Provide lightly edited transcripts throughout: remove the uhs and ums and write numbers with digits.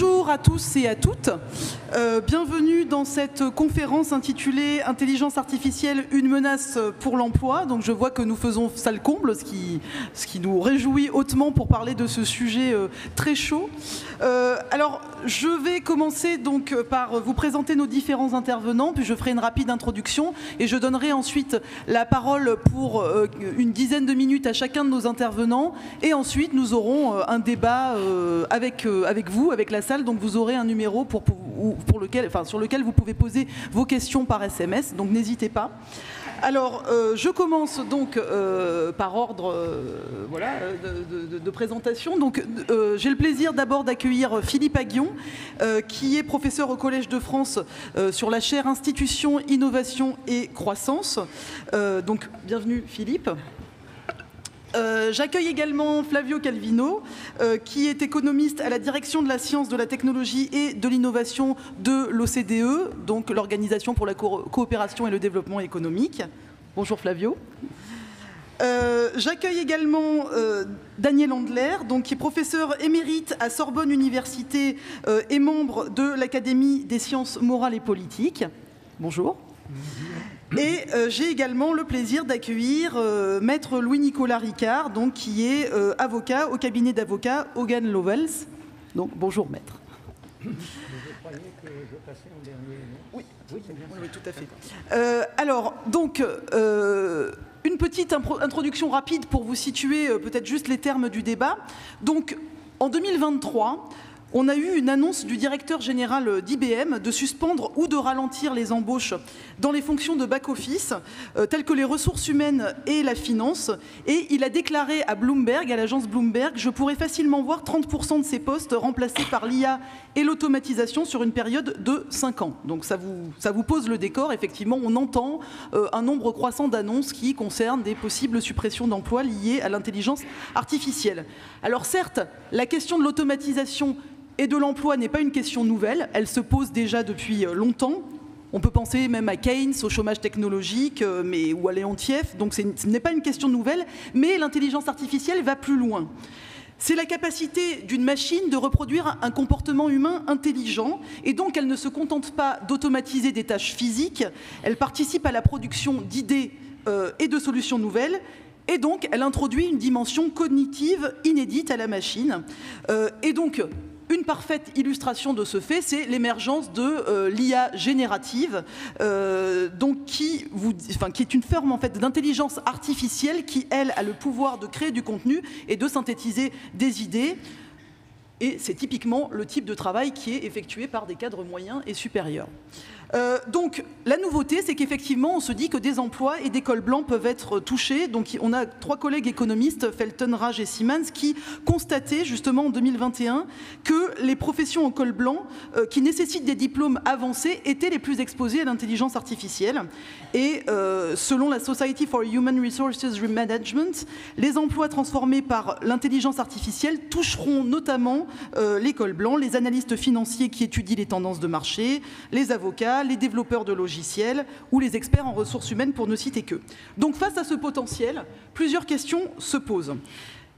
Bonjour à tous et à toutes. Bienvenue dans cette conférence intitulée « Intelligence artificielle, une menace pour l'emploi ». Donc je vois que nous faisons salle comble, ce qui nous réjouit hautement pour parler de ce sujet très chaud. Alors je vais commencer donc par vous présenter nos différents intervenants, puis je ferai une rapide introduction et je donnerai ensuite la parole pour une dizaine de minutes à chacun de nos intervenants. Et ensuite nous aurons un débat avec vous, avec la salle. Donc vous aurez un numéro sur lequel vous pouvez poser vos questions par SMS, donc n'hésitez pas. Alors, je commence donc par ordre de présentation. Donc, j'ai le plaisir d'abord d'accueillir Philippe Aguillon, qui est professeur au Collège de France sur la chaire Institutions, Innovation et Croissance. Donc, bienvenue Philippe. J'accueille également Flavio Calvino, qui est économiste à la direction de la science, de la technologie et de l'innovation de l'OCDE, donc l'Organisation pour la coopération et le développement économique. Bonjour Flavio. J'accueille également Daniel Andler, donc, qui est professeur émérite à Sorbonne Université et membre de l'Académie des sciences morales et politiques. Bonjour. Et j'ai également le plaisir d'accueillir maître Louis-Nicolas Ricard, donc, qui est avocat au cabinet d'avocats Hogan Lovells. Donc bonjour maître. Vous croyez que je passais en dernier, non? Oui, c'est bien. Oui, tout à fait. Alors, donc, une petite introduction rapide pour vous situer peut-être juste les termes du débat. Donc, en 2023, on a eu une annonce du directeur général d'IBM de suspendre ou de ralentir les embauches dans les fonctions de back-office, telles que les ressources humaines et la finance. Et il a déclaré à Bloomberg, à l'agence Bloomberg, « Je pourrais facilement voir 30% de ces postes remplacés par l'IA et l'automatisation sur une période de 5 ans. » Donc ça vous pose le décor. Effectivement, on entend un nombre croissant d'annonces qui concernent des possibles suppressions d'emplois liées à l'intelligence artificielle. Alors certes, la question de l'automatisation et de l'emploi n'est pas une question nouvelle, elle se pose déjà depuis longtemps. On peut penser même à Keynes, au chômage technologique, ou à Leontief, donc ce n'est pas une question nouvelle, mais l'intelligence artificielle va plus loin. C'est la capacité d'une machine de reproduire un comportement humain intelligent, et donc elle ne se contente pas d'automatiser des tâches physiques, elle participe à la production d'idées et de solutions nouvelles, et donc elle introduit une dimension cognitive inédite à la machine. Et donc, une parfaite illustration de ce fait, c'est l'émergence de l'IA générative, qui est une forme en fait, d'intelligence artificielle qui, elle, a le pouvoir de créer du contenu et de synthétiser des idées. Et c'est typiquement le type de travail qui est effectué par des cadres moyens et supérieurs. Donc la nouveauté, c'est qu'effectivement on se dit que des emplois et des cols blancs peuvent être touchés. Donc on a 3 collègues économistes, Felton, Raj et Siemens, qui constataient justement en 2021 que les professions en col blanc qui nécessitent des diplômes avancés étaient les plus exposées à l'intelligence artificielle. Et selon la Society for Human Resources Management, les emplois transformés par l'intelligence artificielle toucheront notamment les cols blancs, les analystes financiers qui étudient les tendances de marché, les avocats, les développeurs de logiciels ou les experts en ressources humaines, pour ne citer qu'eux. Donc face à ce potentiel, plusieurs questions se posent.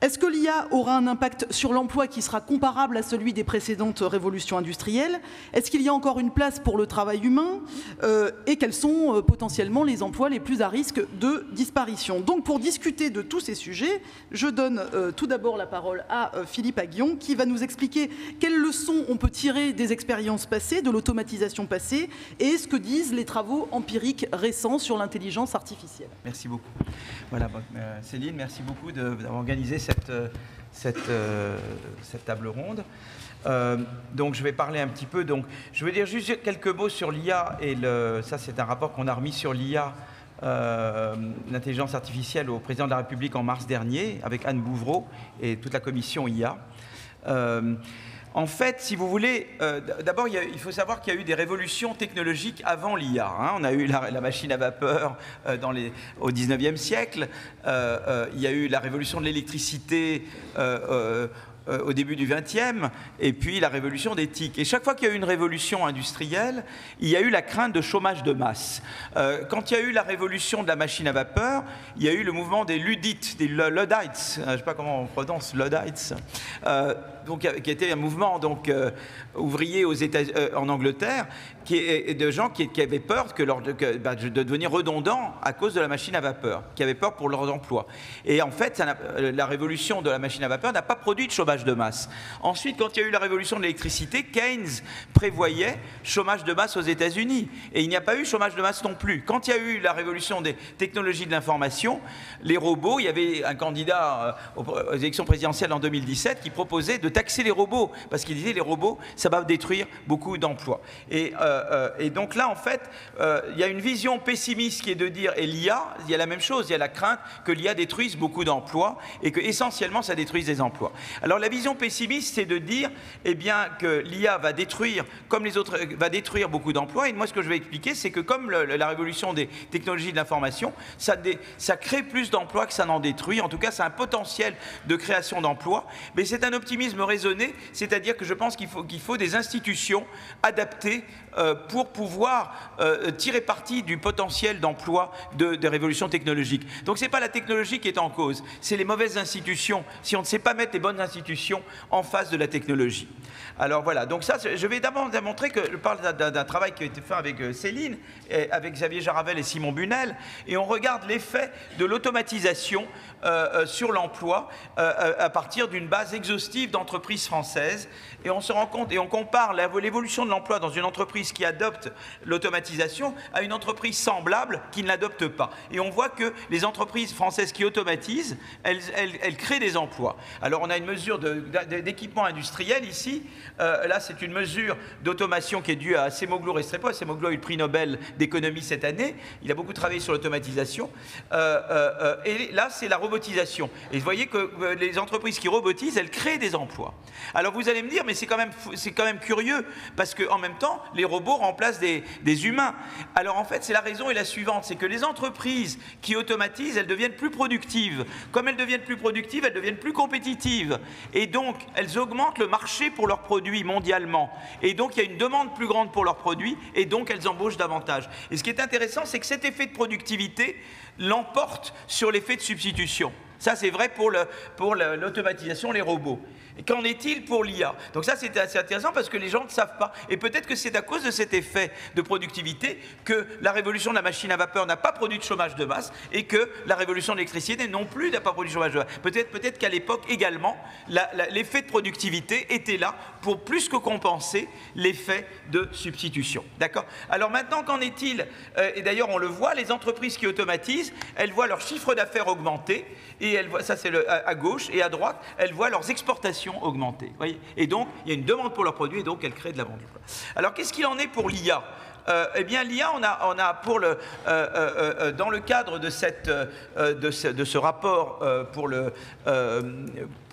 Est-ce que l'IA aura un impact sur l'emploi qui sera comparable à celui des précédentes révolutions industrielles? Est-ce qu'il y a encore une place pour le travail humain? Et quels sont potentiellement les emplois les plus à risque de disparition? Donc pour discuter de tous ces sujets, je donne tout d'abord la parole à Philippe Aguillon, qui va nous expliquer quelles leçons on peut tirer des expériences passées, de l'automatisation passée, et ce que disent les travaux empiriques récents sur l'intelligence artificielle. Merci beaucoup. Voilà, Céline, merci beaucoup d'avoir organisé cette table ronde. Donc je vais parler un petit peu. Donc, je veux dire juste quelques mots sur l'IA. Ça, c'est un rapport qu'on a remis sur l'IA, l'intelligence artificielle, au président de la République en mars dernier, avec Anne Bouvreau et toute la commission IA. En fait, si vous voulez, d'abord, il faut savoir qu'il y a eu des révolutions technologiques avant l'IA. Hein. On a eu la machine à vapeur au 19e siècle. Il y a eu la révolution de l'électricité au début du XXe, et puis la révolution des TIC. Et chaque fois qu'il y a eu une révolution industrielle, il y a eu la crainte de chômage de masse. Quand il y a eu la révolution de la machine à vapeur, il y a eu le mouvement des Luddites, des Luddites, je ne sais pas comment on prononce Luddites, donc, qui était un mouvement donc, ouvrier en Angleterre, de gens qui avaient peur de devenir redondants à cause de la machine à vapeur, qui avaient peur pour leurs emplois. Et en fait, la révolution de la machine à vapeur n'a pas produit de chômage de masse. Ensuite, quand il y a eu la révolution de l'électricité, Keynes prévoyait chômage de masse aux États-Unis. Et il n'y a pas eu chômage de masse non plus. Quand il y a eu la révolution des technologies de l'information, les robots, il y avait un candidat aux élections présidentielles en 2017 qui proposait de taxer les robots, parce qu'il disait les robots, ça va détruire beaucoup d'emplois. Et donc là, en fait, il y a une vision pessimiste qui est de dire, et l'IA, il y a la même chose, il y a la crainte que l'IA détruise beaucoup d'emplois et que essentiellement ça détruise des emplois. Alors la vision pessimiste, c'est de dire eh bien, que l'IA va détruire, comme les autres, va détruire beaucoup d'emplois. Et moi, ce que je vais expliquer, c'est que comme la révolution des technologies de l'information, ça crée plus d'emplois que ça n'en détruit. En tout cas, c'est un potentiel de création d'emplois. Mais c'est un optimisme raisonné, c'est-à-dire que je pense qu'il faut des institutions adaptées pour pouvoir tirer parti du potentiel d'emploi des révolutions technologiques. Donc ce n'est pas la technologie qui est en cause, c'est les mauvaises institutions, si on ne sait pas mettre les bonnes institutions en face de la technologie. Alors voilà, donc ça, je vais d'abord montrer que je parle d'un travail qui a été fait avec Céline, avec Xavier Jaravel et Simon Bunel, et on regarde l'effet de l'automatisation sur l'emploi à partir d'une base exhaustive d'entreprises françaises, et on se rend compte, et on compare l'évolution de l'emploi dans une entreprise qui adopte l'automatisation à une entreprise semblable qui ne l'adopte pas. Et on voit que les entreprises françaises qui automatisent, elles créent des emplois. Alors on a une mesure d'équipement industriel ici. Là, c'est une mesure d'automation qui est due à Acemoglu Restrepo. Acemoglu a eu le prix Nobel d'économie cette année. Il a beaucoup travaillé sur l'automatisation. Et là, c'est la robotisation. Et vous voyez que les entreprises qui robotisent, elles créent des emplois. Alors vous allez me dire, mais c'est quand même curieux, parce qu'en même temps, les robots remplacent des humains. Alors en fait, c'est la raison est la suivante, c'est que les entreprises qui automatisent, elles deviennent plus productives. Comme elles deviennent plus productives, elles deviennent plus compétitives. Et donc, elles augmentent le marché pour leurs produits mondialement. Et donc, il y a une demande plus grande pour leurs produits, et donc elles embauchent davantage. Et ce qui est intéressant, c'est que cet effet de productivité l'emporte sur l'effet de substitution. Ça, c'est vrai pour l'automatisation, les robots. Et qu'en est-il pour l'IA? Donc ça, c'est assez intéressant parce que les gens ne savent pas. Et peut-être que c'est à cause de cet effet de productivité que la révolution de la machine à vapeur n'a pas produit de chômage de masse et que la révolution de l'électricité non plus n'a pas produit de chômage de masse. Peut-être qu'à l'époque également, l'effet de productivité était là pour plus que compenser l'effet de substitution. D'accord? Alors maintenant, qu'en est-il? Et d'ailleurs, on le voit, les entreprises qui automatisent, elles voient leur chiffre d'affaires augmenter. Et elles voient, ça c'est à gauche, et à droite, elles voient leurs exportations augmenter. Voyez, et donc, il y a une demande pour leurs produits, et donc elles créent de la vente. Alors, qu'est-ce qu'il en est pour l'IA? Eh bien, l'IA, on a dans le cadre de ce rapport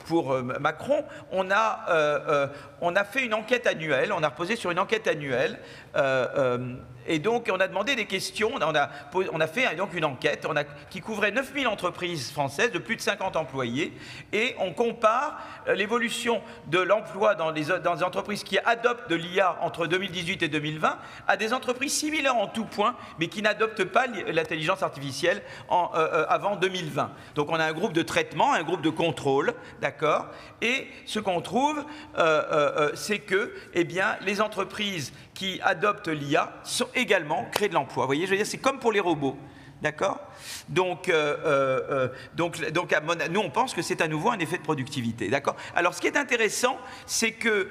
pour Macron, on a fait une enquête annuelle, on a reposé sur une enquête annuelle, et donc on a demandé des questions, on a fait donc une enquête qui couvrait 9000 entreprises françaises de plus de 50 employés, et on compare l'évolution de l'emploi dans les entreprises qui adoptent de l'IA entre 2018 et 2020 à des entreprises similaires en tout point, mais qui n'adoptent pas l'intelligence artificielle avant 2020. Donc on a un groupe de traitement, un groupe de contrôle, d'accord. Et ce qu'on trouve, c'est que eh bien, les entreprises qui adoptent l'IA sont également créent de l'emploi. Vous voyez, je veux dire, c'est comme pour les robots. D'accord? Donc, nous, on pense que c'est à nouveau un effet de productivité. D'accord? Alors, ce qui est intéressant, c'est que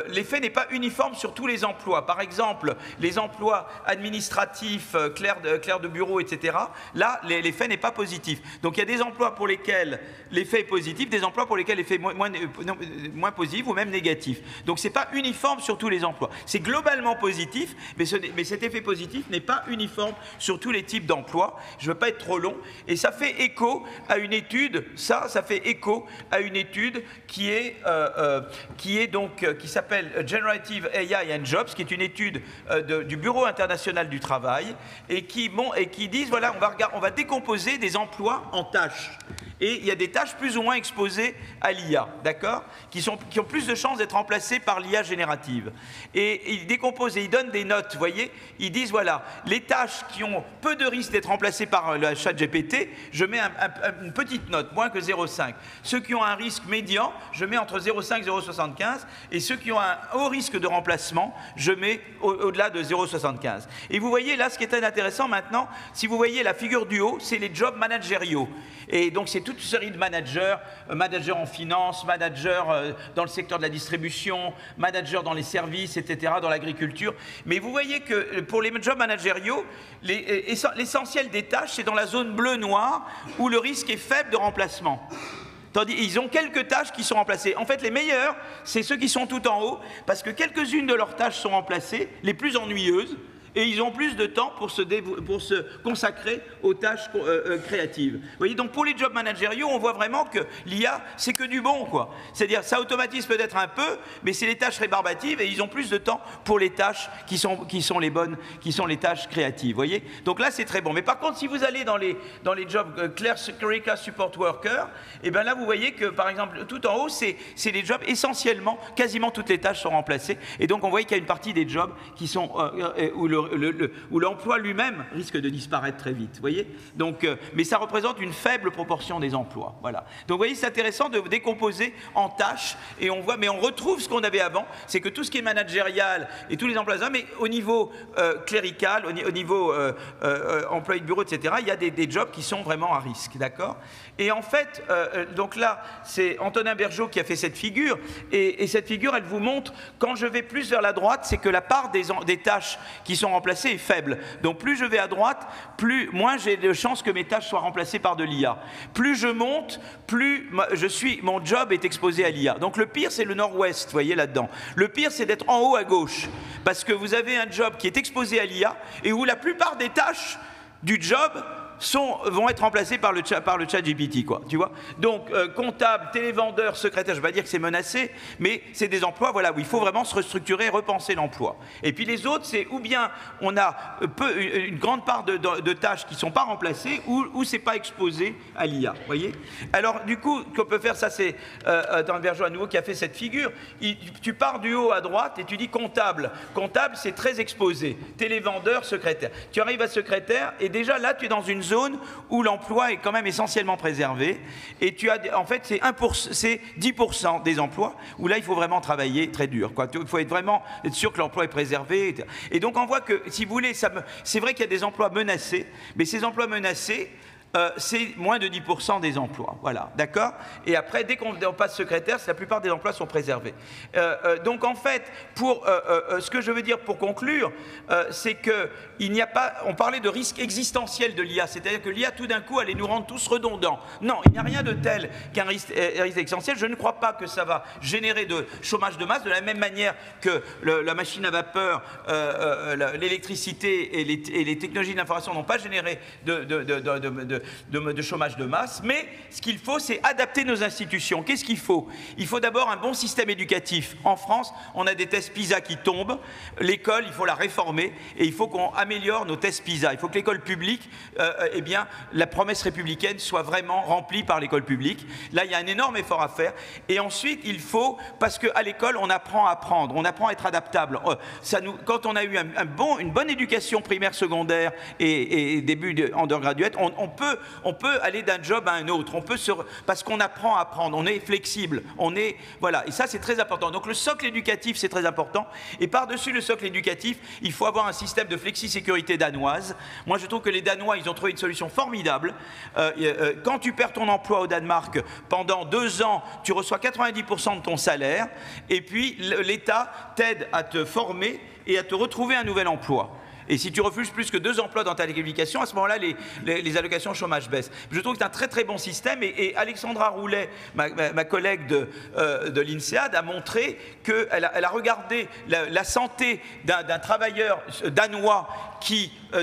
l'effet n'est pas uniforme sur tous les emplois. Par exemple, les emplois administratifs, clercs de bureau, etc., là, l'effet n'est pas positif. Donc, il y a des emplois pour lesquels l'effet est positif, des emplois pour lesquels l'effet est moins positif ou même négatif. Donc, ce n'est pas uniforme sur tous les emplois. C'est globalement positif, mais cet effet positif n'est pas uniforme sur tous les types d'emploi. Je ne veux pas être trop long, et ça fait écho à une étude, ça fait écho à une étude qui s'appelle Generative AI and Jobs, qui est une étude du Bureau international du travail, et qui disent, voilà, on va décomposer des emplois en tâches. Et il y a des tâches plus ou moins exposées à l'IA, d'accord, qui ont plus de chances d'être remplacées par l'IA générative. Et ils décomposent et ils donnent des notes, vous voyez. Ils disent, voilà, les tâches qui ont peu de risque d'être remplacées par le chat GPT, je mets une petite note, moins que 0,5. Ceux qui ont un risque médian, je mets entre 0,5 et 0,75. Et ceux qui ont un haut risque de remplacement, je mets au-delà de 0,75. Et vous voyez là, ce qui est très intéressant maintenant, si vous voyez la figure du haut, c'est les jobs managériaux. Et donc c'est toute une série de managers, managers en finance, managers dans le secteur de la distribution, managers dans les services, etc., dans l'agriculture. Mais vous voyez que pour les jobs managériaux, l'essentiel des tâches, c'est dans la zone bleu-noir où le risque est faible de remplacement. Tandis ils ont quelques tâches qui sont remplacées. En fait, les meilleurs, c'est ceux qui sont tout en haut, parce que quelques-unes de leurs tâches sont remplacées, les plus ennuyeuses, et ils ont plus de temps pour se consacrer aux tâches créatives. Vous voyez, donc pour les jobs managériaux, on voit vraiment que l'IA, c'est que du bon, quoi. C'est-à-dire, ça automatise peut-être un peu, mais c'est les tâches rébarbatives et ils ont plus de temps pour les tâches qui sont les bonnes, qui sont les tâches créatives. Vous voyez, donc là, c'est très bon. Mais par contre, si vous allez dans les jobs Clerical Support Worker, et bien là, vous voyez que, par exemple, tout en haut, c'est les jobs essentiellement, quasiment toutes les tâches sont remplacées. Et donc, on voit qu'il y a une partie des jobs qui sont où l'emploi lui-même risque de disparaître très vite, vous voyez. Donc, mais ça représente une faible proportion des emplois, voilà. Donc, vous voyez, c'est intéressant de décomposer en tâches, et on voit, mais on retrouve ce qu'on avait avant, c'est que tout ce qui est managérial et tous les emplois, mais au niveau clérical, au niveau employé de bureau, etc., il y a des jobs qui sont vraiment à risque, d'accord. Et en fait, donc là, c'est Antonin Bergeaud qui a fait cette figure, et cette figure, elle vous montre, quand je vais plus vers la droite, c'est que la part des tâches qui sont remplacées est faible. Donc plus je vais à droite, moins j'ai de chances que mes tâches soient remplacées par de l'IA. Plus je monte, plus mon job est exposé à l'IA. Donc le pire, c'est le nord-ouest, vous voyez là-dedans. Le pire, c'est d'être en haut à gauche, parce que vous avez un job qui est exposé à l'IA, et où la plupart des tâches du job vont être remplacés par le chat GPT, quoi, tu vois. Donc, comptable, télévendeur, secrétaire, je ne vais pas dire que c'est menacé, mais c'est des emplois, voilà, où il faut vraiment se restructurer, repenser l'emploi. Et puis les autres, c'est ou bien on a une grande part de tâches qui ne sont pas remplacées, ou c'est pas exposé à l'IA, vous voyez. Alors, du coup, qu'on peut faire, ça c'est Antonin Bergeaud à nouveau qui a fait cette figure. Tu pars du haut à droite et tu dis comptable. Comptable, c'est très exposé. Télévendeur, secrétaire. Tu arrives à secrétaire et déjà là, tu es dans une zone où l'emploi est quand même essentiellement préservé, et tu as, en fait, c'est 10% des emplois où là il faut vraiment travailler très dur, quoi. Il faut être sûr que l'emploi est préservé, et donc on voit que, si vous voulez, c'est vrai qu'il y a des emplois menacés, mais ces emplois menacés, c'est moins de 10% des emplois, voilà, d'accord. Et après, dès qu'on passe secrétaire, la plupart des emplois sont préservés. Donc en fait, ce que je veux dire pour conclure, c'est que il n'y a pas, on parlait de risque existentiel de l'IA, c'est-à-dire que l'IA tout d'un coup allait nous rendre tous redondants. Non, il n'y a rien de tel qu'un risque existentiel. Je ne crois pas que ça va générer de chômage de masse, de la même manière que la machine à vapeur, l'électricité et les technologies d'information n'ont pas généré de chômage de masse, mais ce qu'il faut, c'est adapter nos institutions. Qu'est-ce qu'il faut? Il faut d'abord un bon système éducatif. En France, on a des tests PISA qui tombent. L'école, il faut la réformer, et il faut qu'on améliore nos tests PISA. Il faut que l'école publique, eh bien, la promesse républicaine soit vraiment remplie par l'école publique. Là, il y a un énorme effort à faire. Et ensuite, il faut, parce qu'à l'école, on apprend à apprendre, on apprend à être adaptable. Quand on a eu une bonne éducation primaire, secondaire et début de undergraduate, on peut aller d'un job à un autre, parce qu'on apprend à apprendre, on est flexible, voilà, et ça c'est très important. Donc le socle éducatif, c'est très important, et par-dessus le socle éducatif, il faut avoir un système de flexi-sécurité danoise. Moi je trouve que les Danois, ils ont trouvé une solution formidable. Quand tu perds ton emploi au Danemark, pendant 2 ans, tu reçois 90% de ton salaire, et puis l'État t'aide à te former et à te retrouver un nouvel emploi. Et si tu refuses plus que 2 emplois dans ta qualification, à ce moment-là, les allocations chômage baissent. Je trouve que c'est un très très bon système, et Alexandra Roulet, ma collègue de l'INSEAD, a montré qu'elle a regardé la santé d'un travailleur danois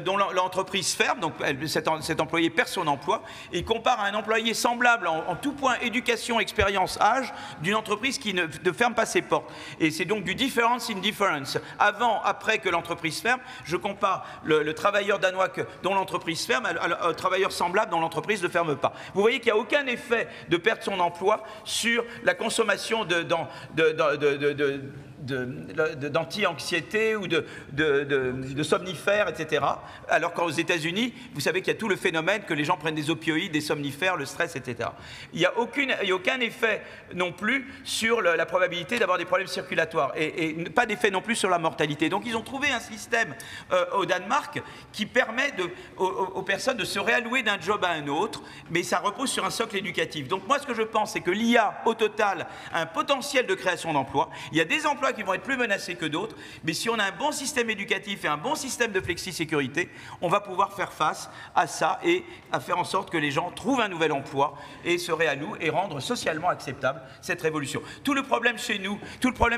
dont l'entreprise ferme, donc cet employé perd son emploi, et il compare à un employé semblable en tout point, éducation, expérience, âge, d'une entreprise qui ne ferme pas ses portes. Et c'est donc du difference in difference. Avant, après que l'entreprise ferme, je compare le travailleur danois dont l'entreprise ferme au travailleur semblable dont l'entreprise ne ferme pas. Vous voyez qu'il n'y a aucun effet de perdre son emploi sur la consommation d'anti-anxiété ou de somnifères, etc. Alors qu'aux États-Unis, vous savez qu'il y a tout le phénomène que les gens prennent des opioïdes, des somnifères, le stress, etc. Il n'y a aucun effet non plus sur la probabilité d'avoir des problèmes circulatoires et pas d'effet non plus sur la mortalité. Donc ils ont trouvé un système au Danemark qui permet aux personnes de se réallouer d'un job à un autre, mais ça repose sur un socle éducatif. Donc moi, ce que je pense, c'est que l'IA, au total, a un potentiel de création d'emplois. Il y a des emplois qui vont être plus menacés que d'autres, mais si on a un bon système éducatif et un bon système de flexi-sécurité, on va pouvoir faire face à ça et à faire en sorte que les gens trouvent un nouvel emploi et se réallouent et rendre socialement acceptable cette révolution. Tout le problème chez nous,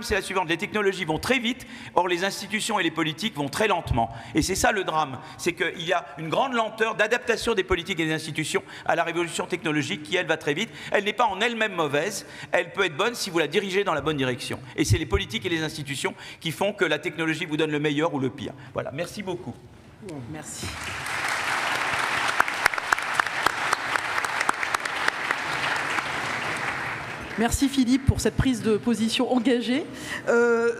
c'est la suivante, les technologies vont très vite, or les institutions et les politiques vont très lentement. Et c'est ça le drame, c'est qu'il y a une grande lenteur d'adaptation des politiques et des institutions à la révolution technologique qui, elle, va très vite. Elle n'est pas en elle-même mauvaise, elle peut être bonne si vous la dirigez dans la bonne direction. Et c'est les politiques et les institutions qui font que la technologie vous donne le meilleur ou le pire. Voilà, merci beaucoup. Merci. Merci Philippe pour cette prise de position engagée.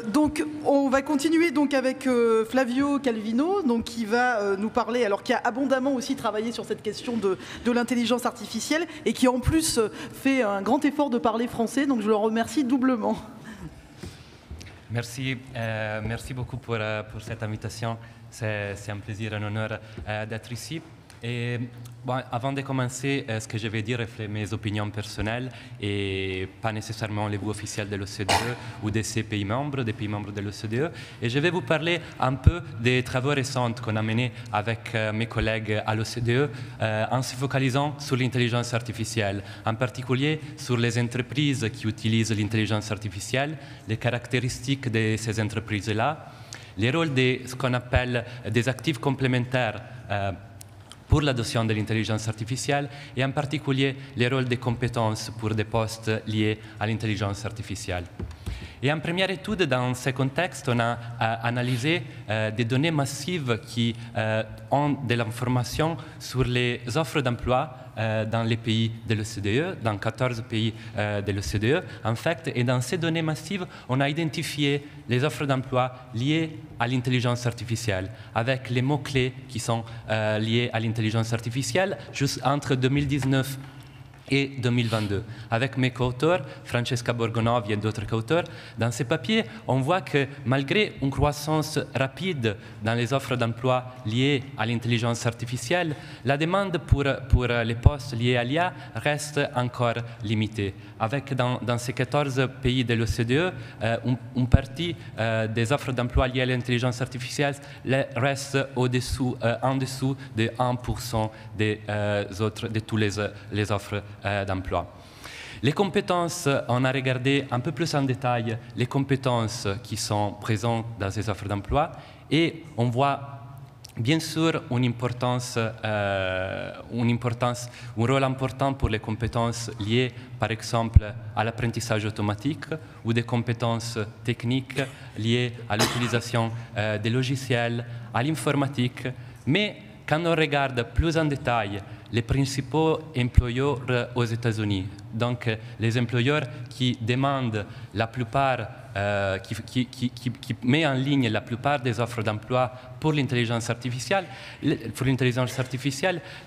Donc on va continuer donc avec Flavio Calvino, donc qui va nous parler, alors qui a abondamment aussi travaillé sur cette question de l'intelligence artificielle et qui en plus fait un grand effort de parler français, donc je le remercie doublement. Merci, merci beaucoup pour cette invitation. C'est un plaisir, un honneur d'être ici. Et bon, avant de commencer, ce que je vais dire reflète mes opinions personnelles et pas nécessairement les vues officielles de l'OCDE ou de ces pays membres, des pays membres de l'OCDE. Et je vais vous parler un peu des travaux récents qu'on a menés avec mes collègues à l'OCDE en se focalisant sur l'intelligence artificielle, en particulier sur les entreprises qui utilisent l'intelligence artificielle, les caractéristiques de ces entreprises-là, les rôles de ce qu'on appelle des actifs complémentaires pour l'adoption de l'intelligence artificielle et en particulier les rôles des compétences pour des postes liés à l'intelligence artificielle. Et en première étude, dans ce contexte, on a analysé des données massives qui ont de l'information sur les offres d'emploi dans les pays de l'OCDE, dans 14 pays de l'OCDE, en fait. Et dans ces données massives, on a identifié les offres d'emploi liées à l'intelligence artificielle, avec les mots-clés qui sont liés à l'intelligence artificielle, juste entre 2019 et 2022. Avec mes co-auteurs, Francesca Borgonovi et d'autres co-auteurs, dans ces papiers, on voit que malgré une croissance rapide dans les offres d'emploi liées à l'intelligence artificielle, la demande pour les postes liés à l'IA reste encore limitée. Avec dans ces 14 pays de l'OCDE, une partie des offres d'emploi liées à l'intelligence artificielle reste en dessous de 1% de toutes les offres d'emploi. Les compétences, on a regardé un peu plus en détail les compétences qui sont présentes dans ces offres d'emploi et on voit bien sûr un rôle important pour les compétences liées, par exemple, à l'apprentissage automatique ou des compétences techniques liées à l'utilisation des logiciels, à l'informatique. Mais quand on regarde plus en détail les principaux employeurs aux États-Unis, donc les employeurs qui demandent la plupart, qui met en ligne la plupart des offres d'emploi pour l'intelligence artificielle,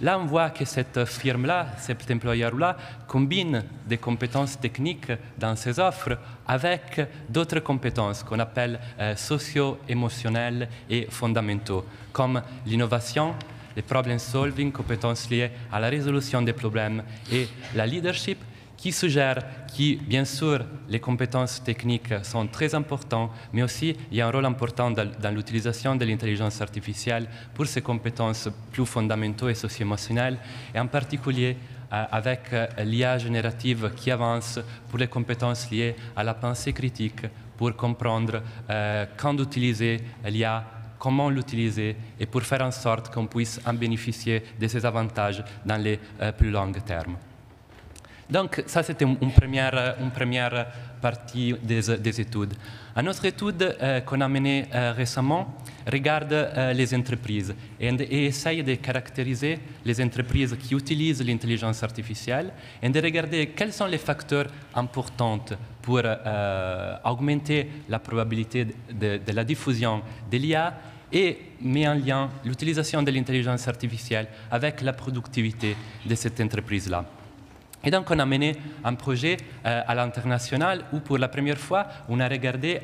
là on voit que cette firme-là, cet employeur-là, combine des compétences techniques dans ses offres avec d'autres compétences qu'on appelle socio-émotionnelles et fondamentaux, comme l'innovation, les problem solving, compétences liées à la résolution des problèmes et la leadership, qui suggère que, bien sûr, les compétences techniques sont très importantes, mais aussi il y a un rôle important dans l'utilisation de l'intelligence artificielle pour ces compétences plus fondamentales et socio-émotionnelles, et en particulier avec l'IA générative qui avance pour les compétences liées à la pensée critique, pour comprendre quand utiliser l'IA comment l'utiliser et pour faire en sorte qu'on puisse en bénéficier de ces avantages dans les plus longs termes. Donc ça, c'était une première partie des études. Une autre étude qu'on a menée récemment regarde les entreprises et essaye de caractériser les entreprises qui utilisent l'intelligence artificielle et de regarder quels sont les facteurs importants pour augmenter la probabilité de la diffusion de l'IA et met en lien l'utilisation de l'intelligence artificielle avec la productivité de cette entreprise-là. Et donc, on a mené un projet à l'international où, pour la première fois, on a regardé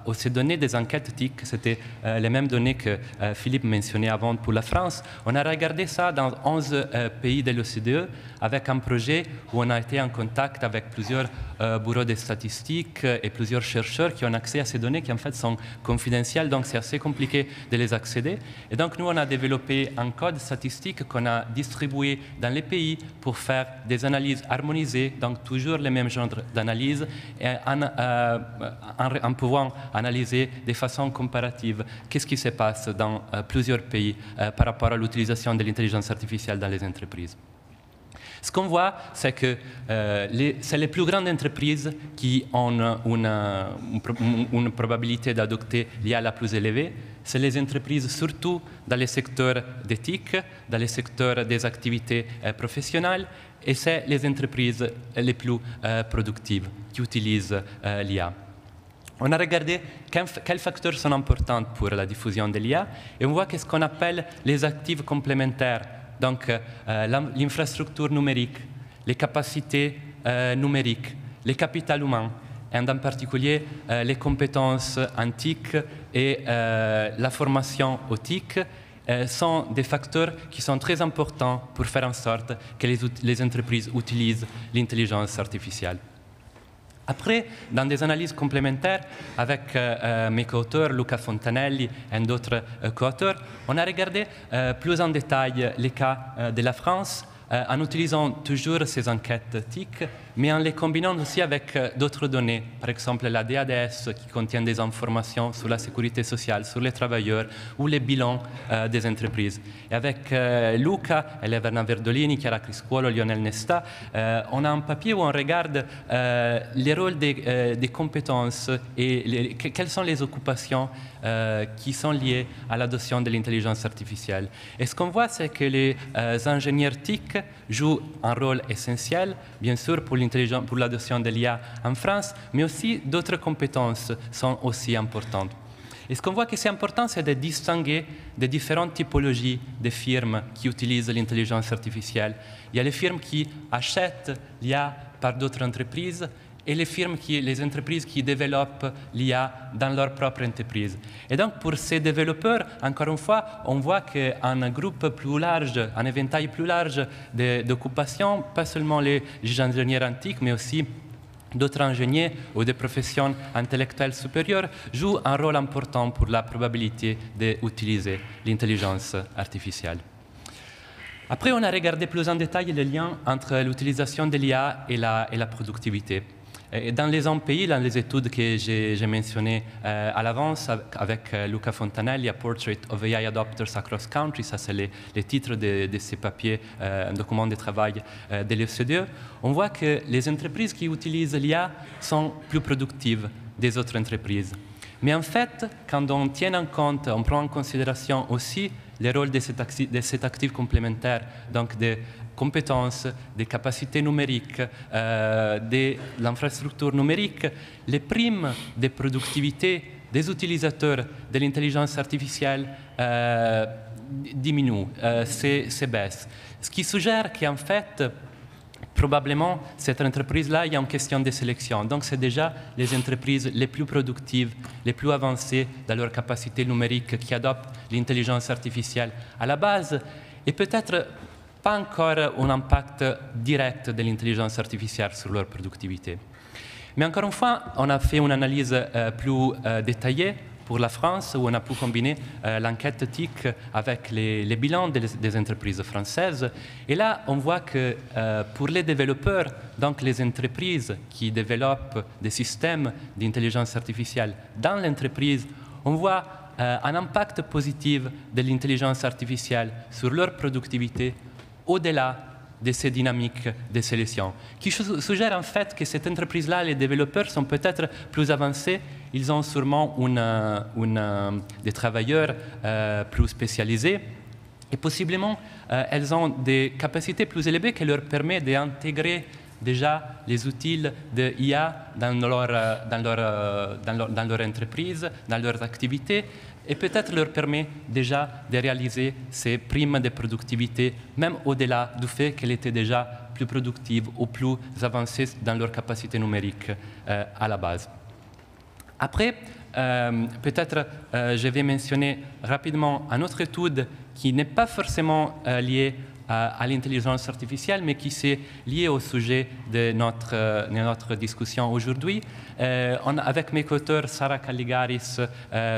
aux ces données des enquêtes TIC. C'était les mêmes données que Philippe mentionnait avant pour la France. On a regardé ça dans 11 pays de l'OCDE avec un projet où on a été en contact avec plusieurs bureaux de statistiques et plusieurs chercheurs qui ont accès à ces données qui, en fait, sont confidentielles. Donc, c'est assez compliqué de les accéder. Et donc, nous, on a développé un code statistique qu'on a distribué dans les pays pour faire des analyses harmonisées, donc toujours les mêmes genres d'analyses, en pouvant analyser de façon comparative qu'est-ce qui se passe dans plusieurs pays par rapport à l'utilisation de l'intelligence artificielle dans les entreprises. Ce qu'on voit, c'est que c'est les plus grandes entreprises qui ont une probabilité d'adopter l'IA la plus élevée. C'est les entreprises surtout dans les secteurs d'éthique, dans les secteurs des activités professionnelles, et c'est les entreprises les plus productives qui utilisent l'IA. On a regardé quels facteurs sont importants pour la diffusion de l'IA, et on voit qu'est-ce qu'on appelle les actifs complémentaires. Donc, l'infrastructure numérique, les capacités numériques, les capitaux humains, et en particulier les compétences antiques et la formation éthique sont des facteurs qui sont très importants pour faire en sorte que les entreprises utilisent l'intelligence artificielle. Après, dans des analyses complémentaires avec mes co-auteurs, Luca Fontanelli et d'autres co-auteurs, on a regardé plus en détail les cas de la France en utilisant toujours ces enquêtes TIC, mais en les combinant aussi avec d'autres données, par exemple la DADS qui contient des informations sur la sécurité sociale, sur les travailleurs ou les bilans des entreprises. Et avec Luca, Elena Verdolini, Chiara Criscuolo, Lionel Nesta, on a un papier où on regarde les rôles des compétences et quelles sont les occupations qui sont liées à l'adoption de l'intelligence artificielle. Et ce qu'on voit, c'est que les ingénieurs TIC jouent un rôle essentiel, bien sûr, pour l'adoption de l'IA en France, mais aussi d'autres compétences sont aussi importantes. Et ce qu'on voit que c'est important, c'est de distinguer des différentes typologies de firmes qui utilisent l'intelligence artificielle. Il y a les firmes qui achètent l'IA par d'autres entreprises et les entreprises qui développent l'IA dans leur propre entreprise. Et donc, pour ces développeurs, encore une fois, on voit qu'un groupe plus large, un éventail plus large d'occupations, pas seulement les ingénieurs antiques, mais aussi d'autres ingénieurs ou des professions intellectuelles supérieures, jouent un rôle important pour la probabilité d'utiliser l'intelligence artificielle. Après, on a regardé plus en détail le lien entre l'utilisation de l'IA et la productivité. Et dans les pays, dans les études que j'ai mentionnées à l'avance avec Luca Fontanelli, A Portrait of AI Adopters Across Countries, ça c'est les titres de ces papiers, un document de travail de l'OCDE, on voit que les entreprises qui utilisent l'IA sont plus productives des autres entreprises. Mais en fait, quand on tient en compte, on prend en considération aussi le rôle de cet actif complémentaire, donc des compétences, des capacités numériques, de l'infrastructure numérique, les primes de productivité des utilisateurs de l'intelligence artificielle diminuent, se baissent. Ce qui suggère qu'en fait, probablement, cette entreprise-là, il y a une question de sélection. Donc, c'est déjà les entreprises les plus productives, les plus avancées dans leur capacité numérique qui adoptent l'intelligence artificielle à la base. Et peut-être pas encore un impact direct de l'intelligence artificielle sur leur productivité. Mais encore une fois, on a fait une analyse plus détaillée pour la France, où on a pu combiner l'enquête TIC avec les bilans des entreprises françaises. Et là, on voit que pour les développeurs, donc les entreprises qui développent des systèmes d'intelligence artificielle dans l'entreprise, on voit un impact positif de l'intelligence artificielle sur leur productivité au-delà de ces dynamiques de sélection, qui suggère en fait que cette entreprise-là, les développeurs sont peut-être plus avancés, ils ont sûrement des travailleurs plus spécialisés, et possiblement elles ont des capacités plus élevées qui leur permettent d'intégrer déjà les outils de IA dans leur entreprise, dans leurs activités, et peut-être leur permet déjà de réaliser ces primes de productivité, même au-delà du fait qu'elles étaient déjà plus productives ou plus avancées dans leur capacité numérique à la base. Après, peut-être je vais mentionner rapidement une autre étude qui n'est pas forcément liée à l'intelligence artificielle, mais qui s'est liée au sujet de notre discussion aujourd'hui. Avec mes co-auteurs Sarah Calligaris,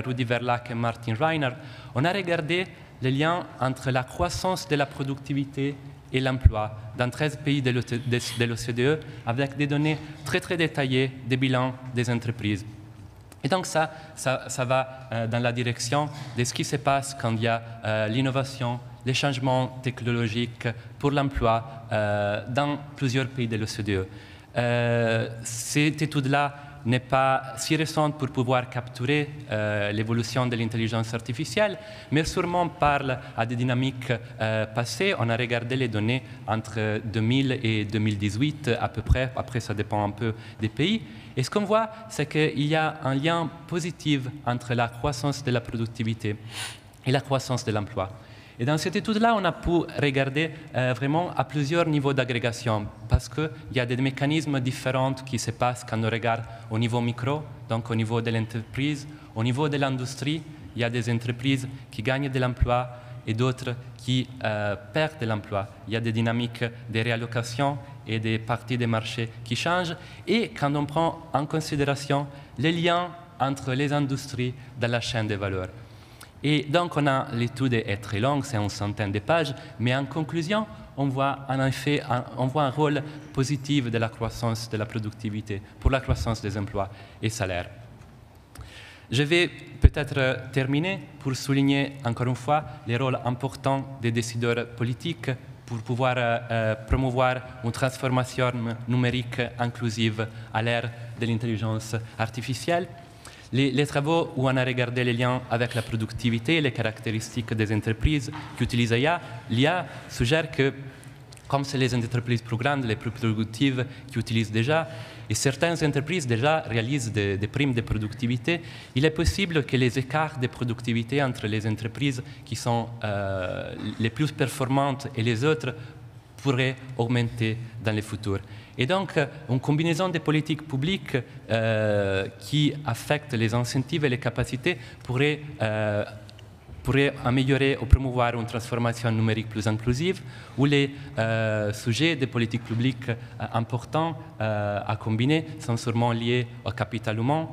Rudi Verlaque et Martin Reiner, on a regardé le lien entre la croissance de la productivité et l'emploi dans 13 pays de l'OCDE, avec des données très très détaillées des bilans des entreprises. Et donc ça va dans la direction de ce qui se passe quand il y a l'innovation, les changements technologiques pour l'emploi dans plusieurs pays de l'OCDE. Cette étude-là n'est pas si récente pour pouvoir capturer l'évolution de l'intelligence artificielle, mais sûrement parle à des dynamiques passées. On a regardé les données entre 2000 et 2018 à peu près, après ça dépend un peu des pays. Et ce qu'on voit, c'est qu'il y a un lien positif entre la croissance de la productivité et la croissance de l'emploi. Et dans cette étude-là, on a pu regarder vraiment à plusieurs niveaux d'agrégation, parce qu'il y a des mécanismes différents qui se passent quand on regarde au niveau micro, donc au niveau de l'entreprise, au niveau de l'industrie. Il y a des entreprises qui gagnent de l'emploi et d'autres qui perdent de l'emploi. Il y a des dynamiques de réallocation et des parties des marchés qui changent. Et quand on prend en considération les liens entre les industries dans la chaîne de valeur. Et donc, l'étude est très longue, c'est une centaine de pages, mais en conclusion, on voit en effet un rôle positif de la croissance de la productivité pour la croissance des emplois et salaires. Je vais peut-être terminer pour souligner encore une fois les rôles importants des décideurs politiques pour pouvoir promouvoir une transformation numérique inclusive à l'ère de l'intelligence artificielle. Les travaux où on a regardé les liens avec la productivité et les caractéristiques des entreprises qui utilisent l'IA suggèrent que, comme c'est les entreprises plus grandes, les plus productives qui utilisent déjà, et certaines entreprises déjà réalisent des primes de productivité, il est possible que les écarts de productivité entre les entreprises qui sont les plus performantes et les autres pourraient augmenter dans le futur. Et donc, une combinaison de politiques publiques qui affectent les incentives et les capacités pourrait améliorer ou promouvoir une transformation numérique plus inclusive, où les sujets des politiques publiques importants à combiner sont sûrement liés au capital humain,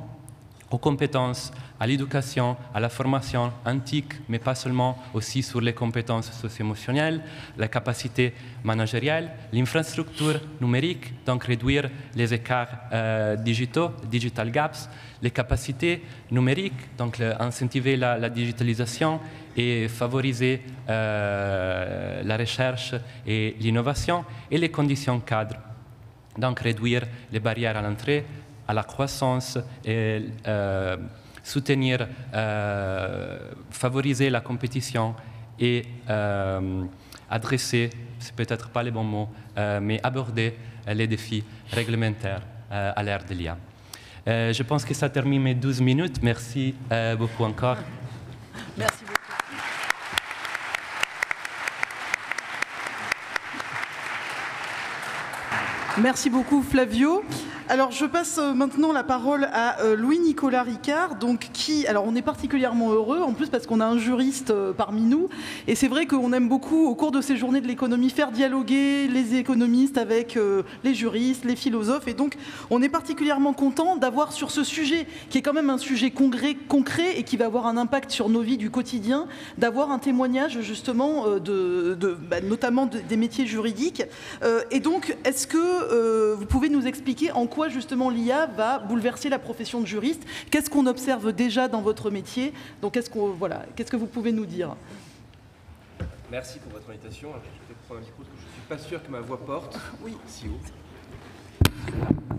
aux compétences, à l'éducation, à la formation antique, mais pas seulement, aussi sur les compétences socio-émotionnelles, la capacité managériale, l'infrastructure numérique, donc réduire les écarts digitaux, digital gaps, les capacités numériques, donc incentiver la digitalisation et favoriser la recherche et l'innovation, et les conditions cadres, donc réduire les barrières à l'entrée, à la croissance et soutenir, favoriser la compétition et adresser, c'est peut-être pas les bons mots, mais aborder les défis réglementaires à l'ère de l'IA. Je pense que ça termine mes 12 minutes. Merci beaucoup encore. Merci beaucoup. Merci beaucoup Flavio. Alors je passe maintenant la parole à Louis-Nicolas Ricard, donc alors on est particulièrement heureux en plus parce qu'on a un juriste parmi nous, et c'est vrai qu'on aime beaucoup au cours de ces journées de l'économie faire dialoguer les économistes avec les juristes, les philosophes, et donc on est particulièrement content d'avoir sur ce sujet qui est quand même un sujet concret et qui va avoir un impact sur nos vies du quotidien, d'avoir un témoignage justement notamment des métiers juridiques. Et donc est-ce que vous pouvez nous expliquer en quoi quoi justement l'IA va bouleverser la profession de juriste. Qu'est-ce qu'on observe déjà dans votre métier? Donc qu'est-ce que vous pouvez nous dire? Merci pour votre invitation. Alors, je vais peut-être prendre un micro parce que je ne suis pas sûr que ma voix porte si haut.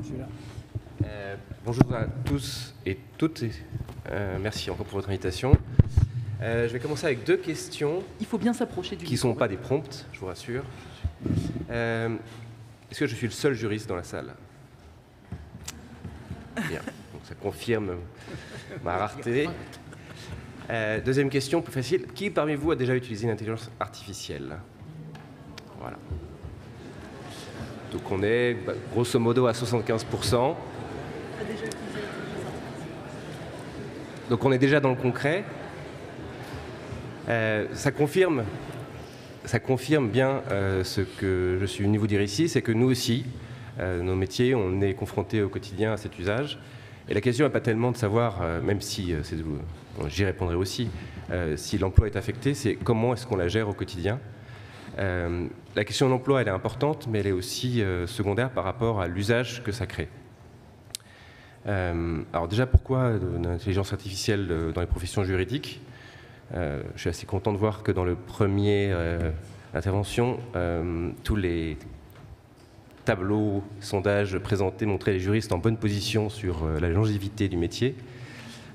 Je suis là. Bonjour à tous et toutes. Merci encore pour votre invitation. Je vais commencer avec 2 questions. Il faut bien s'approcher du qui ne sont pas des prompts, je vous rassure. Est-ce que je suis le seul juriste dans la salle? Bien, donc ça confirme ma rareté. Deuxième question, plus facile. Qui parmi vous a déjà utilisé une intelligence artificielle? Voilà. Donc on est grosso modo à 75%. Donc on est déjà dans le concret. Ça confirme bien ce que je suis venu vous dire ici, c'est que nous aussi, nos métiers, on est confrontés au quotidien à cet usage. Et la question n'est pas tellement de savoir, même si j'y répondrai aussi, si l'emploi est affecté, c'est comment est-ce qu'on la gère au quotidien. La question de l'emploi, elle est importante, mais elle est aussi secondaire par rapport à l'usage que ça crée. Alors déjà, pourquoi l'intelligence artificielle dans les professions juridiques? Je suis assez content de voir que dans le premier intervention, tous les tableaux, sondages présentés montraient les juristes en bonne position sur la longévité du métier.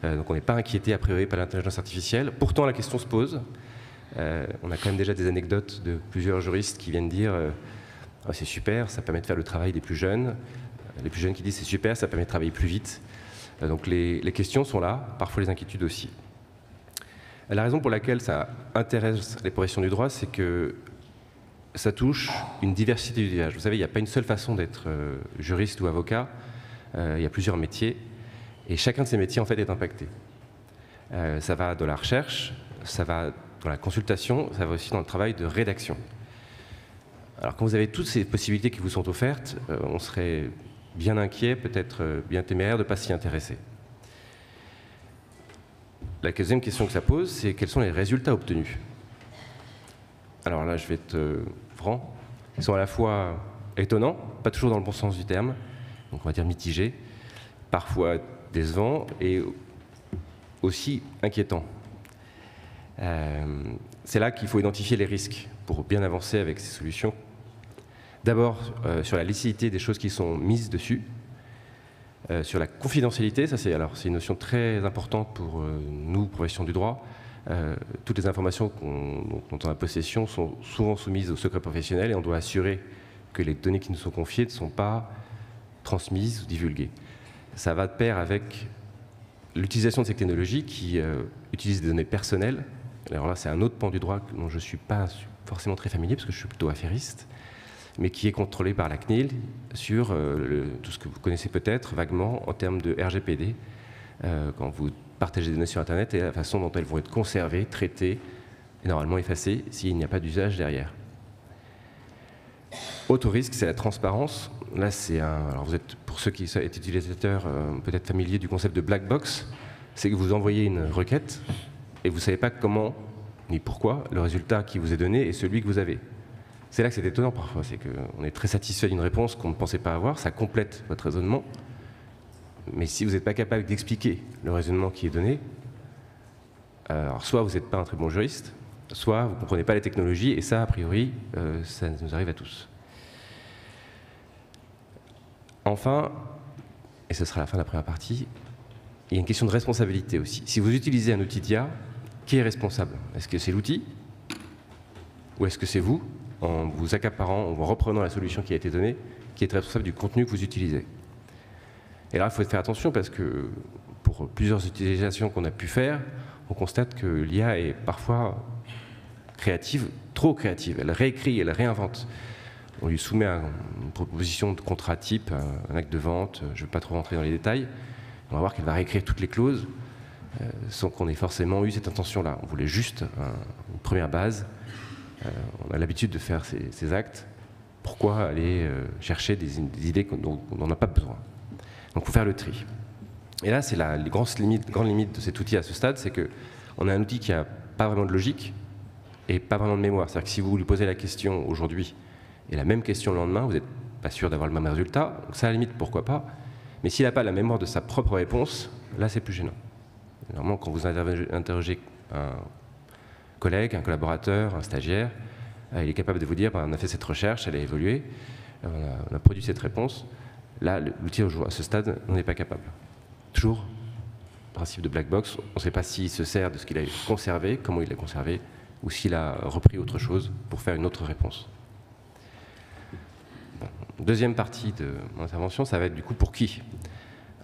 Donc on n'est pas inquiété a priori par l'intelligence artificielle. Pourtant, la question se pose. On a quand même déjà des anecdotes de plusieurs juristes qui viennent dire oh, c'est super, ça permet de faire le travail des plus jeunes. Les plus jeunes qui disent c'est super, ça permet de travailler plus vite. Donc les questions sont là, parfois les inquiétudes aussi. La raison pour laquelle ça intéresse les professions du droit, c'est que ça touche une diversité d'usages. Vous savez, il n'y a pas une seule façon d'être juriste ou avocat. Il y a plusieurs métiers. Et chacun de ces métiers, en fait, est impacté. Ça va de la recherche, ça va dans la consultation, ça va aussi dans le travail de rédaction. Alors, quand vous avez toutes ces possibilités qui vous sont offertes, on serait bien inquiet, peut-être bien téméraire de ne pas s'y intéresser. La deuxième question que ça pose, c'est quels sont les résultats obtenus? Alors là, je vais être franc. Ils sont à la fois étonnants, pas toujours dans le bon sens du terme, donc on va dire mitigés, parfois décevants et aussi inquiétants. C'est là qu'il faut identifier les risques pour bien avancer avec ces solutions. D'abord, sur la licéité des choses qui sont mises dessus. Sur la confidentialité, ça c'est une notion très importante pour nous, profession du droit. Toutes les informations dont on a possession sont souvent soumises au secret professionnel et on doit assurer que les données qui nous sont confiées ne sont pas transmises ou divulguées. Ça va de pair avec l'utilisation de ces technologies qui utilisent des données personnelles. Alors là, c'est un autre pan du droit dont je ne suis pas forcément très familier parce que je suis plutôt affairiste, mais qui est contrôlé par la CNIL sur tout ce que vous connaissez peut-être vaguement en termes de RGPD, quand vous partagez des données sur Internet et la façon dont elles vont être conservées, traitées et normalement effacées s'il n'y a pas d'usage derrière. Autre risque, c'est la transparence. Là, alors vous êtes, pour ceux qui sont utilisateurs peut-être familiers du concept de black box, c'est que vous envoyez une requête et vous ne savez pas comment ni pourquoi le résultat qui vous est donné est celui que vous avez. C'est là que c'est étonnant parfois, c'est qu'on est très satisfait d'une réponse qu'on ne pensait pas avoir, ça complète votre raisonnement, mais si vous n'êtes pas capable d'expliquer le raisonnement qui est donné, alors soit vous n'êtes pas un très bon juriste, soit vous ne comprenez pas les technologies, et ça, a priori, ça nous arrive à tous. Enfin, et ce sera la fin de la première partie, il y a une question de responsabilité aussi. Si vous utilisez un outil d'IA, qui est responsable? Est-ce que c'est l'outil? Ou est-ce que c'est vous, en vous accaparant, en vous reprenant la solution qui a été donnée, qui est responsable du contenu que vous utilisez? Et là, il faut faire attention parce que pour plusieurs utilisations qu'on a pu faire, on constate que l'IA est parfois créative, trop créative. Elle réécrit, elle réinvente. On lui soumet une proposition de contrat type, un acte de vente, je ne vais pas trop rentrer dans les détails. On va voir qu'elle va réécrire toutes les clauses sans qu'on ait forcément eu cette intention-là. On voulait juste une première base. On a l'habitude de faire ces actes. Pourquoi aller chercher des idées dont on n'en a pas besoin? Donc il faut faire le tri. Et là, c'est la grande limite de cet outil à ce stade, c'est qu'on a un outil qui n'a pas vraiment de logique et pas vraiment de mémoire. C'est-à-dire que si vous lui posez la question aujourd'hui et la même question le lendemain, vous n'êtes pas sûr d'avoir le même résultat. Donc ça, à la limite, pourquoi pas. Mais s'il n'a pas la mémoire de sa propre réponse, là, c'est plus gênant. Normalement, quand vous interrogez un collègue, un collaborateur, un stagiaire, il est capable de vous dire, on a fait cette recherche, elle a évolué, on a produit cette réponse. Là, l'outil, à ce stade, on n'est pas capable. Toujours, principe de black box, on ne sait pas s'il se sert de ce qu'il a conservé, comment il l'a conservé, ou s'il a repris autre chose pour faire une autre réponse. Bon. Deuxième partie de mon intervention, ça va être du coup pour qui?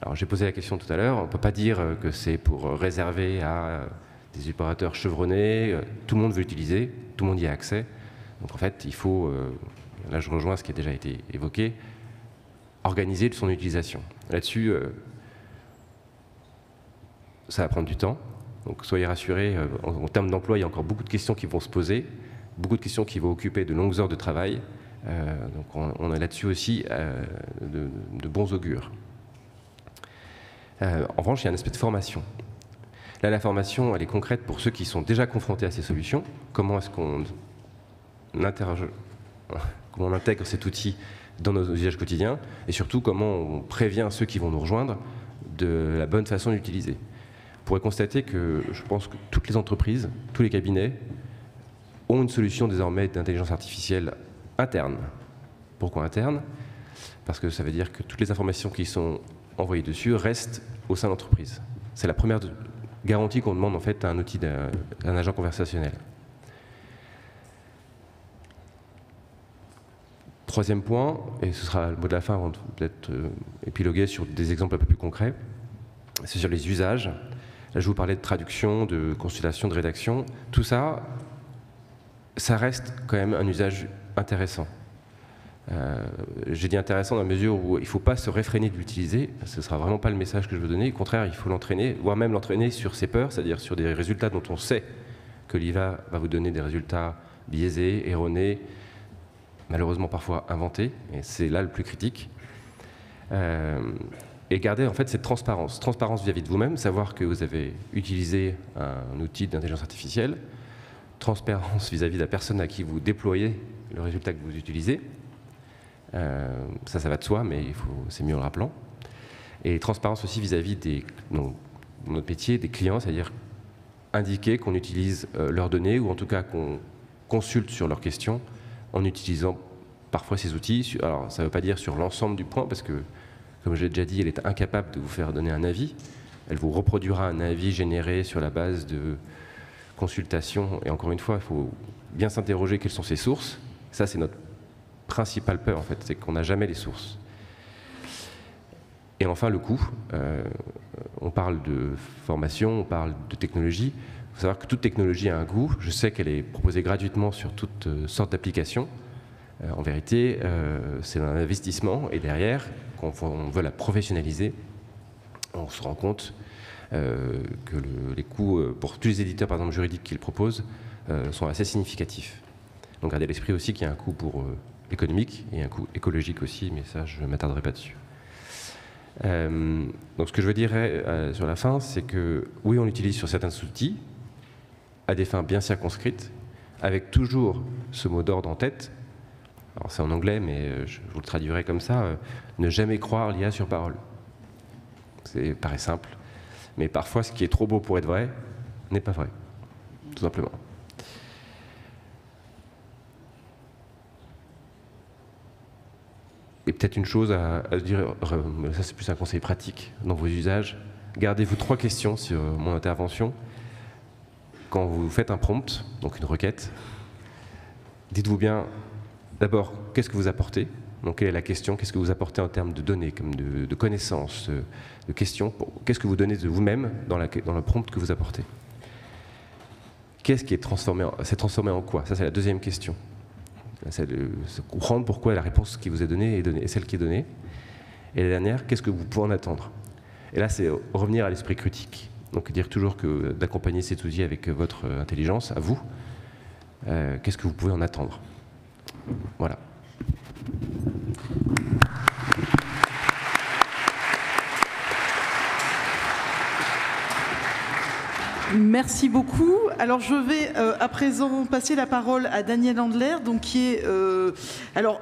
Alors j'ai posé la question tout à l'heure, on ne peut pas dire que c'est pour réserver à des opérateurs chevronnés, tout le monde veut l'utiliser, tout le monde y a accès. Donc en fait, il faut, là je rejoins ce qui a déjà été évoqué, organiser son utilisation. Là-dessus, ça va prendre du temps. Donc soyez rassurés, en termes d'emploi, il y a encore beaucoup de questions qui vont se poser, beaucoup de questions qui vont occuper de longues heures de travail. Donc on a là-dessus aussi de bons augures. En revanche, il y a un aspect de formation. Là, la formation, elle est concrète pour ceux qui sont déjà confrontés à ces solutions. Comment est-ce qu'on intègre cet outil dans nos usages quotidiens, et surtout comment on prévient ceux qui vont nous rejoindre de la bonne façon d'utiliser. Vous pourrez constater que je pense que toutes les entreprises, tous les cabinets ont une solution désormais d'intelligence artificielle interne. Pourquoi interne? Parce que ça veut dire que toutes les informations qui sont envoyées dessus restent au sein de l'entreprise. C'est la première garantie qu'on demande en fait à un outil d'un agent conversationnel. Troisième point, et ce sera le mot de la fin avant de peut-être épiloguer sur des exemples un peu plus concrets, c'est sur les usages. Là, je vous parlais de traduction, de consultation, de rédaction. Tout ça, ça reste quand même un usage intéressant. J'ai dit intéressant dans la mesure où il ne faut pas se réfréner de l'utiliser. Ce ne sera vraiment pas le message que je veux donner. Au contraire, il faut l'entraîner, voire même l'entraîner sur ses peurs, c'est-à-dire sur des résultats dont on sait que l'IA va vous donner des résultats biaisés, erronés, malheureusement parfois inventés. Et c'est là le plus critique. Et garder en fait cette transparence. Transparence vis-à-vis de vous-même, savoir que vous avez utilisé un outil d'intelligence artificielle. Transparence vis-à-vis de la personne à qui vous déployez le résultat que vous utilisez. Ça va de soi, mais c'est mieux en le rappelant. Et transparence aussi vis-à-vis de notre métier, des clients, c'est-à-dire indiquer qu'on utilise leurs données, ou en tout cas qu'on consulte sur leurs questions en utilisant parfois ces outils. Alors ça ne veut pas dire sur l'ensemble du point, parce que, comme je l'ai déjà dit, elle est incapable de vous faire donner un avis. Elle vous reproduira un avis généré sur la base de consultation. Et encore une fois, il faut bien s'interroger quelles sont ses sources. Ça, c'est notre principale peur, en fait, c'est qu'on n'a jamais les sources. Et enfin, le coût. On parle de formation, on parle de technologie. Il faut savoir que toute technologie a un coût. Je sais qu'elle est proposée gratuitement sur toutes sortes d'applications. En vérité, c'est un investissement. Et derrière, quand on veut la professionnaliser, on se rend compte que les coûts, pour tous les éditeurs, par exemple juridiques qui le proposent, sont assez significatifs. Donc gardez à l'esprit aussi qu'il y a un coût pour économique et un coût écologique aussi, mais ça, je ne m'attarderai pas dessus. Donc ce que je veux dire sur la fin, c'est que oui, on l'utilise sur certains outils, à des fins bien circonscrites, avec toujours ce mot d'ordre en tête. Alors c'est en anglais, mais je vous le traduirai comme ça, ne jamais croire l'IA sur parole. C'est paraît simple, mais parfois ce qui est trop beau pour être vrai n'est pas vrai, tout simplement. Et peut-être une chose à dire, ça c'est plus un conseil pratique dans vos usages, gardez-vous 3 questions sur mon intervention. Quand vous faites un prompt, donc une requête, dites-vous bien, d'abord, qu'est-ce que vous apportez? Donc quelle est la question? Qu'est-ce que vous apportez en termes de données, comme de connaissances, de questions? Qu'est-ce que vous donnez de vous-même dans le prompt que vous apportez? Qu'est-ce qui est transformé en quoi? Ça c'est la deuxième question. C'est de comprendre pourquoi la réponse qui vous est donnée est celle qui est donnée. Et la dernière, qu'est-ce que vous pouvez en attendre? Et là, c'est revenir à l'esprit critique. Donc dire toujours que d'accompagner cet outil avec votre intelligence, à vous, qu'est-ce que vous pouvez en attendre? Voilà. Merci beaucoup. Alors je vais à présent passer la parole à Daniel Handler, donc qui est alors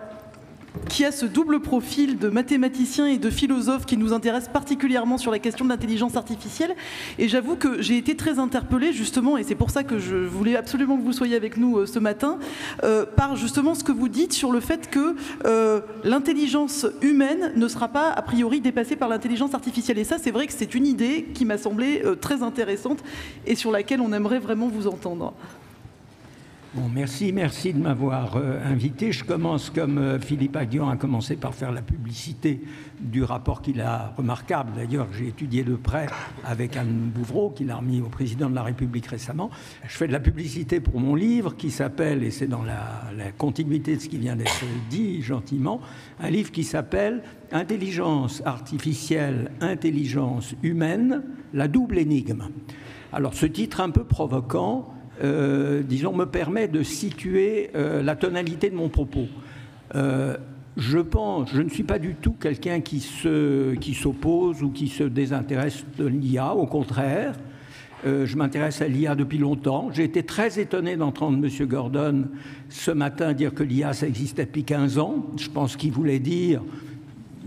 qui a ce double profil de mathématicien et de philosophe qui nous intéresse particulièrement sur la question de l'intelligence artificielle. Et j'avoue que j'ai été très interpellée justement, et c'est pour ça que je voulais absolument que vous soyez avec nous ce matin, par justement ce que vous dites sur le fait que l'intelligence humaine ne sera pas a priori dépassée par l'intelligence artificielle. Et ça, c'est vrai que c'est une idée qui m'a semblé très intéressante et sur laquelle on aimerait vraiment vous entendre. Bon, merci de m'avoir invité. Je commence comme Philippe Aghion a commencé par faire la publicité du rapport qu'il a remarquable. D'ailleurs, j'ai étudié de près avec Anne Bouvreau, qu'il a remis au président de la République récemment. Je fais de la publicité pour mon livre qui s'appelle, et c'est dans la continuité de ce qui vient d'être dit gentiment, un livre qui s'appelle « Intelligence artificielle, intelligence humaine, la double énigme ». Alors, ce titre un peu provoquant, disons, me permet de situer la tonalité de mon propos. Je ne suis pas du tout quelqu'un qui s'oppose ou qui se désintéresse de l'IA, au contraire. Je m'intéresse à l'IA depuis longtemps. J'ai été très étonné d'entendre M. Gordon ce matin dire que l'IA, ça existait depuis 15 ans. Je pense qu'il voulait dire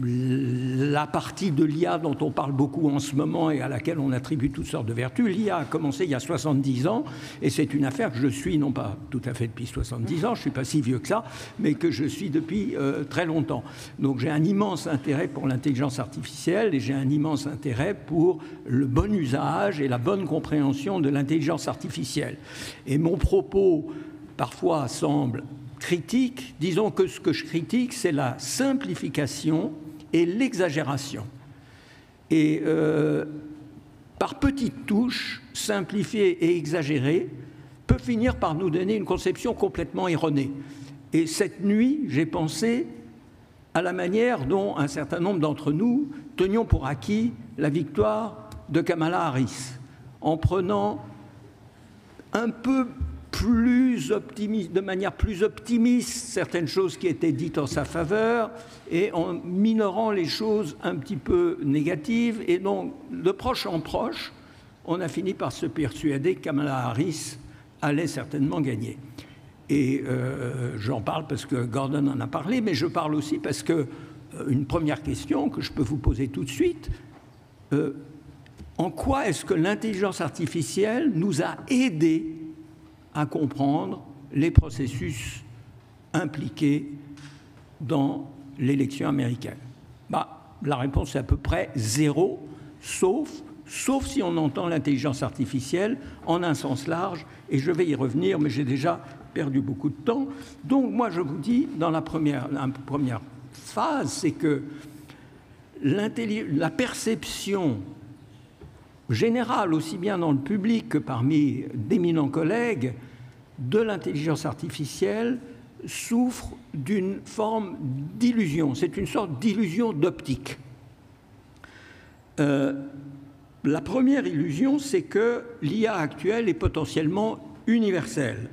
la partie de l'IA dont on parle beaucoup en ce moment et à laquelle on attribue toutes sortes de vertus. L'IA a commencé il y a 70 ans et c'est une affaire que je suis, non pas tout à fait depuis 70 ans, je ne suis pas si vieux que ça, mais que je suis depuis très longtemps. Donc j'ai un immense intérêt pour l'intelligence artificielle et j'ai un immense intérêt pour le bon usage et la bonne compréhension de l'intelligence artificielle. Et mon propos, parfois, semble critique. Disons que ce que je critique, c'est la simplification et l'exagération. Et par petites touches, simplifier et exagérer peut finir par nous donner une conception complètement erronée. Et cette nuit, j'ai pensé à la manière dont un certain nombre d'entre nous tenions pour acquis la victoire de Kamala Harris, en prenant un peu plus optimiste, de manière plus optimiste, certaines choses qui étaient dites en sa faveur et en minorant les choses un petit peu négatives. Et donc, de proche en proche, on a fini par se persuader que Kamala Harris allait certainement gagner. Et j'en parle parce que Gordon en a parlé, mais je parle aussi parce que une première question que je peux vous poser tout de suite, en quoi est-ce que l'intelligence artificielle nous a aidés à comprendre les processus impliqués dans l'élection américaine? La réponse est à peu près zéro, sauf si on entend l'intelligence artificielle en un sens large, et je vais y revenir, mais j'ai déjà perdu beaucoup de temps. Donc moi je vous dis, dans la première phase, c'est que la perception générale, aussi bien dans le public que parmi d'éminents collègues, de l'intelligence artificielle souffre d'une forme d'illusion. C'est une sorte d'illusion d'optique. La première illusion, c'est que l'IA actuelle est potentiellement universelle.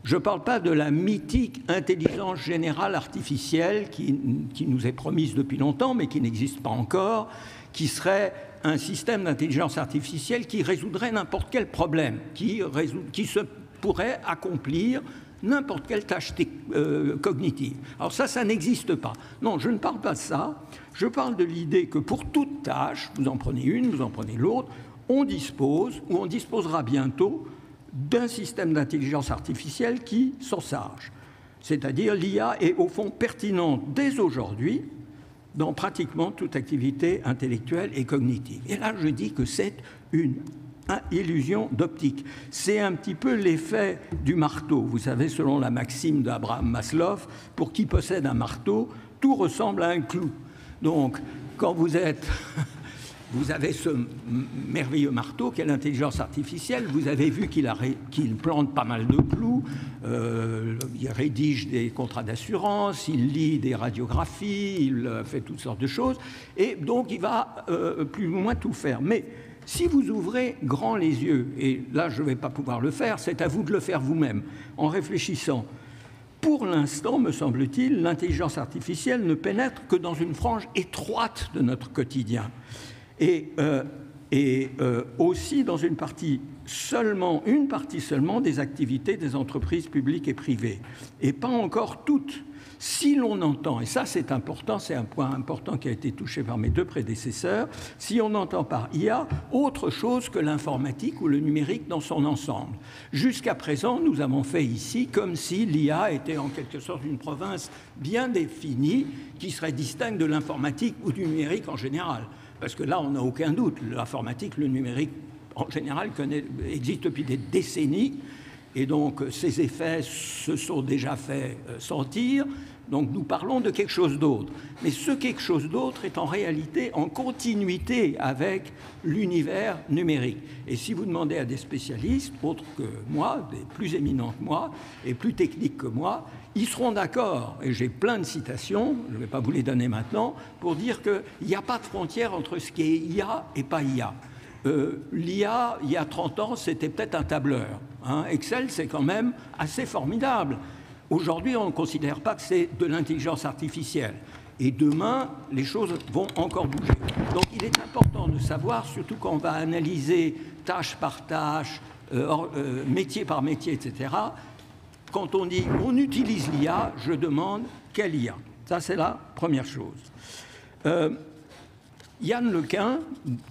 Je ne parle pas de la mythique intelligence générale artificielle qui nous est promise depuis longtemps, mais qui n'existe pas encore, qui serait un système d'intelligence artificielle qui résoudrait n'importe quel problème, qui se pourrait accomplir n'importe quelle tâche cognitive. Alors ça n'existe pas. Non, je ne parle pas de ça. Je parle de l'idée que pour toute tâche, vous en prenez une, vous en prenez l'autre, on dispose, ou on disposera bientôt, d'un système d'intelligence artificielle qui s'en charge. C'est-à-dire l'IA est au fond pertinente dès aujourd'hui dans pratiquement toute activité intellectuelle et cognitive. Et là, je dis que c'est une illusion d'optique. C'est un petit peu l'effet du marteau. Vous savez, selon la maxime d'Abraham Maslow, pour qui possède un marteau, tout ressemble à un clou. Donc, quand vous avez ce merveilleux marteau qu'est l'intelligence artificielle, vous avez vu qu'il plante pas mal de clous, il rédige des contrats d'assurance, il lit des radiographies, il fait toutes sortes de choses, et donc il va plus ou moins tout faire. Mais si vous ouvrez grand les yeux, et là je ne vais pas pouvoir le faire, c'est à vous de le faire vous-même, en réfléchissant. Pour l'instant, me semble-t-il, l'intelligence artificielle ne pénètre que dans une frange étroite de notre quotidien. Et aussi dans une partie une partie seulement des activités des entreprises publiques et privées, et pas encore toutes. Si l'on entend, et ça c'est important, c'est un point important qui a été touché par mes deux prédécesseurs, si on entend par IA autre chose que l'informatique ou le numérique dans son ensemble. Jusqu'à présent, nous avons fait ici comme si l'IA était en quelque sorte une province bien définie qui serait distincte de l'informatique ou du numérique en général. Parce que là, on n'a aucun doute, l'informatique, le numérique en général existe depuis des décennies. Et donc, ces effets se sont déjà fait sentir. Donc, nous parlons de quelque chose d'autre. Mais ce quelque chose d'autre est en réalité en continuité avec l'univers numérique. Et si vous demandez à des spécialistes, autres que moi, des plus éminents que moi, et plus techniques que moi, ils seront d'accord. Et j'ai plein de citations, je ne vais pas vous les donner maintenant, pour dire qu'il n'y a pas de frontière entre ce qui est IA et pas IA. L'IA, il y a 30 ans, c'était peut-être un tableur. Excel, c'est quand même assez formidable. Aujourd'hui, on ne considère pas que c'est de l'intelligence artificielle. Et demain, les choses vont encore bouger. Donc, il est important de savoir, surtout quand on va analyser tâche par tâche, métier par métier, etc., quand on dit on utilise l'IA, je demande quelle IA. Ça, c'est la première chose. Yann Lequin,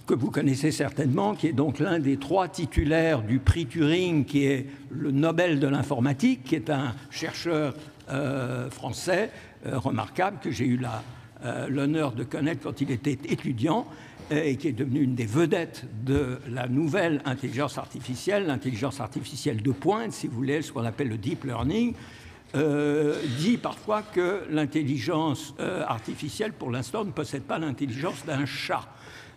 que vous connaissez certainement, qui est donc l'un des 3 titulaires du prix Turing, qui est le Nobel de l'informatique, qui est un chercheur français remarquable, que j'ai eu l'honneur de connaître quand il était étudiant, et qui est devenu une des vedettes de la nouvelle intelligence artificielle, l'intelligence artificielle de pointe, si vous voulez, ce qu'on appelle le deep learning, dit parfois que l'intelligence artificielle, pour l'instant, ne possède pas l'intelligence d'un chat.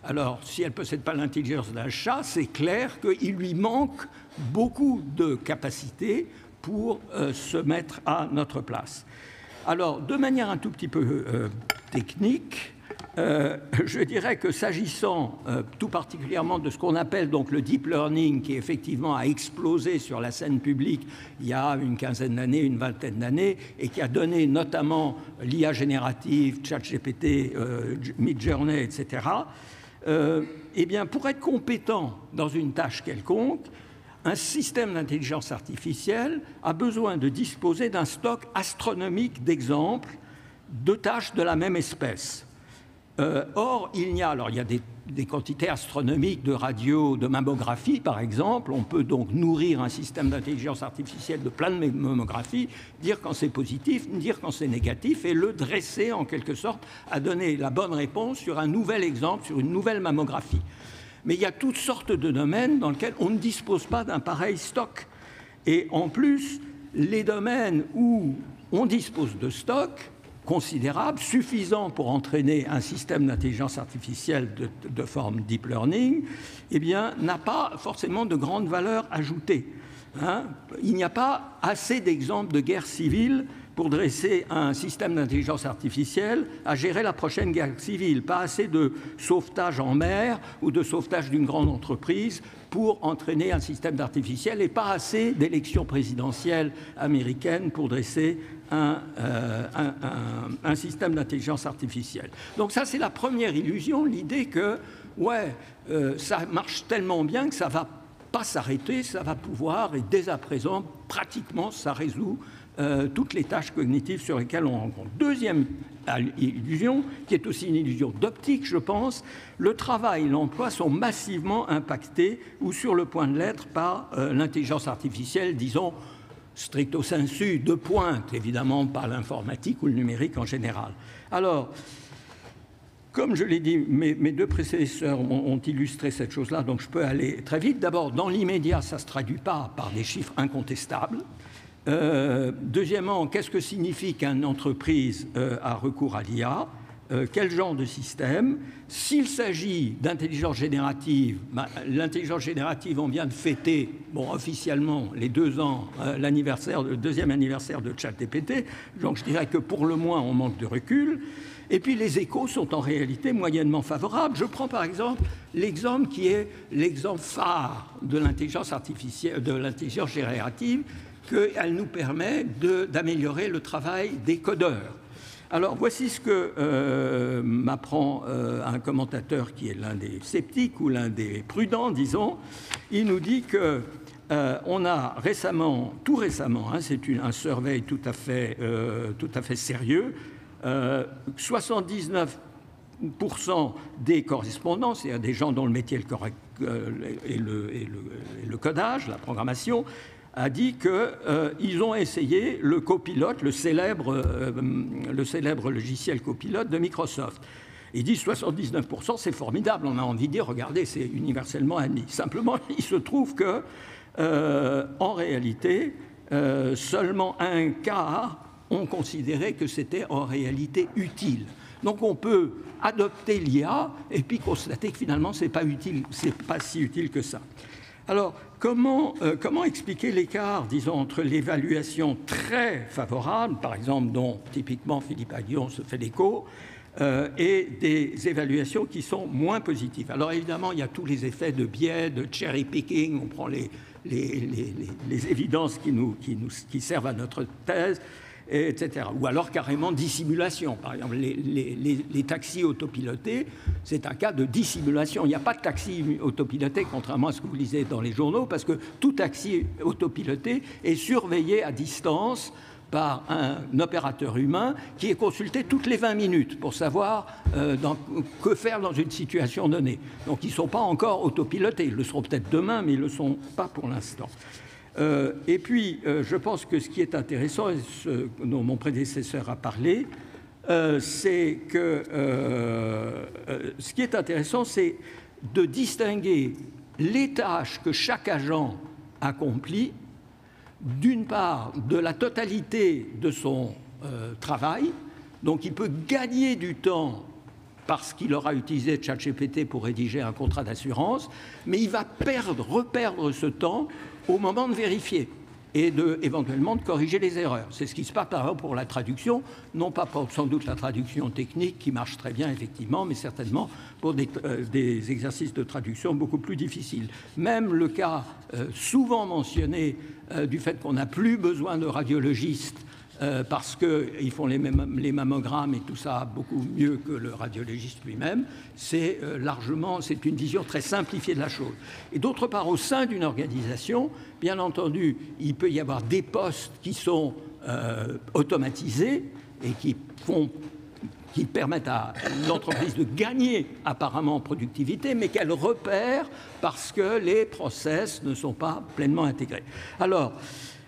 Alors, si elle ne possède pas l'intelligence d'un chat, c'est clair qu'il lui manque beaucoup de capacités pour se mettre à notre place. Alors, de manière un tout petit peu technique, je dirais que s'agissant tout particulièrement de ce qu'on appelle donc le deep learning, qui effectivement a explosé sur la scène publique il y a une quinzaine d'années, une vingtaine d'années, et qui a donné notamment l'IA générative, ChatGPT, Midjourney, etc., eh bien, pour être compétent dans une tâche quelconque, un système d'intelligence artificielle a besoin de disposer d'un stock astronomique d'exemples de tâches de la même espèce. Or, il y a des quantités astronomiques de radio, de mammographie, par exemple. On peut donc nourrir un système d'intelligence artificielle de plein de mammographies, dire quand c'est positif, dire quand c'est négatif, et le dresser en quelque sorte à donner la bonne réponse sur un nouvel exemple, sur une nouvelle mammographie. Mais il y a toutes sortes de domaines dans lesquels on ne dispose pas d'un pareil stock. Et en plus, les domaines où on dispose de stock considérable, suffisant pour entraîner un système d'intelligence artificielle de forme deep learning, eh bien, n'a pas forcément de grande valeur ajoutée. Il n'y a pas assez d'exemples de guerre civile pour dresser un système d'intelligence artificielle à gérer la prochaine guerre civile. Pas assez de sauvetage en mer ou de sauvetage d'une grande entreprise pour entraîner un système d'artificiel, et pas assez d'élections présidentielles américaines pour dresser un système d'intelligence artificielle. Donc ça, c'est la première illusion, l'idée que, ça marche tellement bien que ça ne va pas s'arrêter, ça va pouvoir, et dès à présent, pratiquement, ça résout toutes les tâches cognitives sur lesquelles on rencontre. Deuxième illusion, qui est aussi une illusion d'optique, je pense, le travail et l'emploi sont massivement impactés ou sur le point de l'être par l'intelligence artificielle, disons, stricto sensu, de pointe, évidemment, pas l'informatique ou le numérique en général. Alors, comme je l'ai dit, mes deux prédécesseurs ont illustré cette chose-là, donc je peux aller très vite. D'abord, dans l'immédiat, ça ne se traduit pas par des chiffres incontestables. Deuxièmement, qu'est-ce que signifie qu'une entreprise a recours à l'IA ? Quel genre de système ? S'il s'agit d'intelligence générative, l'intelligence générative, on vient de fêter, officiellement, les 2 ans, le deuxième anniversaire de ChatGPT, donc je dirais que pour le moins, on manque de recul. Et puis les échos sont en réalité moyennement favorables. Je prends par exemple l'exemple qui est l'exemple phare de l'intelligence artificielle, de l'intelligence générative, qu'elle nous permet d'améliorer le travail des codeurs. Alors, voici ce que m'apprend un commentateur qui est l'un des sceptiques ou l'un des prudents, disons. Il nous dit que on a tout récemment, hein, c'est un survey tout à fait sérieux, 79% des correspondants, c'est-à-dire des gens dont le métier est le codage, la programmation, a dit qu'ils ont essayé le copilote, le célèbre logiciel copilote de Microsoft. Ils disent 79%, c'est formidable, on a envie de dire, regardez, c'est universellement admis. Simplement, il se trouve que, en réalité, seulement un quart ont considéré que c'était en réalité utile. Donc on peut adopter l'IA et puis constater que finalement c'est pas si utile que ça. Alors comment expliquer l'écart, disons, entre l'évaluation très favorable, par exemple dont typiquement Philippe Aghion se fait l'écho, et des évaluations qui sont moins positives. Alors évidemment, il y a tous les effets de biais, de cherry picking, on prend les évidences qui servent à notre thèse, etc. Ou alors carrément dissimulation. Par exemple, les taxis autopilotés, c'est un cas de dissimulation. Il n'y a pas de taxi autopiloté, contrairement à ce que vous lisez dans les journaux, parce que tout taxi autopiloté est surveillé à distance par un opérateur humain qui est consulté toutes les 20 minutes pour savoir que faire dans une situation donnée. Donc ils ne sont pas encore autopilotés. Ils le seront peut-être demain, mais ils ne le sont pas pour l'instant. Et puis, je pense que ce qui est intéressant, et ce dont mon prédécesseur a parlé, c'est que ce qui est intéressant, c'est de distinguer les tâches que chaque agent accomplit, d'une part, de la totalité de son travail. Donc, il peut gagner du temps parce qu'il aura utilisé ChatGPT pour rédiger un contrat d'assurance, mais il va reperdre ce temps au moment de vérifier et éventuellement de corriger les erreurs. C'est ce qui se passe par exemple pour la traduction, non pas pour sans doute la traduction technique qui marche très bien effectivement, mais certainement pour des exercices de traduction beaucoup plus difficiles. Même le cas souvent mentionné du fait qu'on n'a plus besoin de radiologistes parce qu'ils font les mammogrammes et tout ça beaucoup mieux que le radiologiste lui-même, c'est une vision très simplifiée de la chose. Et d'autre part, au sein d'une organisation, bien entendu, il peut y avoir des postes qui sont automatisés et qui permettent à l'entreprise de gagner apparemment en productivité, mais qu'elle repère parce que les process ne sont pas pleinement intégrés. Alors,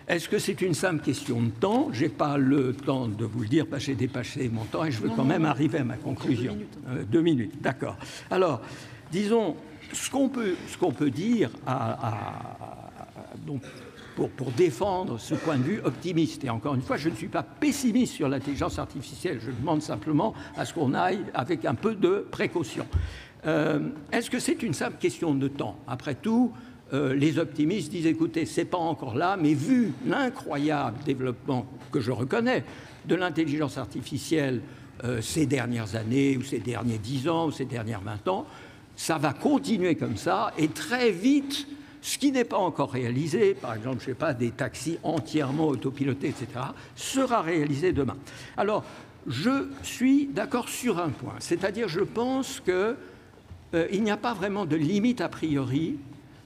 est-ce que c'est une simple question de temps? Je n'ai pas le temps de vous le dire parce que j'ai dépassé mon temps et je veux quand même arriver à ma conclusion. 2 minutes, d'accord. Alors, disons, ce qu'on peut dire donc, pour défendre ce point de vue optimiste, et encore une fois, je ne suis pas pessimiste sur l'intelligence artificielle, je demande simplement à ce qu'on aille avec un peu de précaution. Est-ce que c'est une simple question de temps? Après tout, les optimistes disent, écoutez, c'est pas encore là, mais vu l'incroyable développement que je reconnais de l'intelligence artificielle ces dernières années, ou ces derniers 10 ans, ou ces dernières 20 ans, ça va continuer comme ça, et très vite, ce qui n'est pas encore réalisé, par exemple, je ne sais pas, des taxis entièrement autopilotés, etc., sera réalisé demain. Alors, je suis d'accord sur un point, c'est-à-dire je pense qu'il n'y a pas vraiment de limite a priori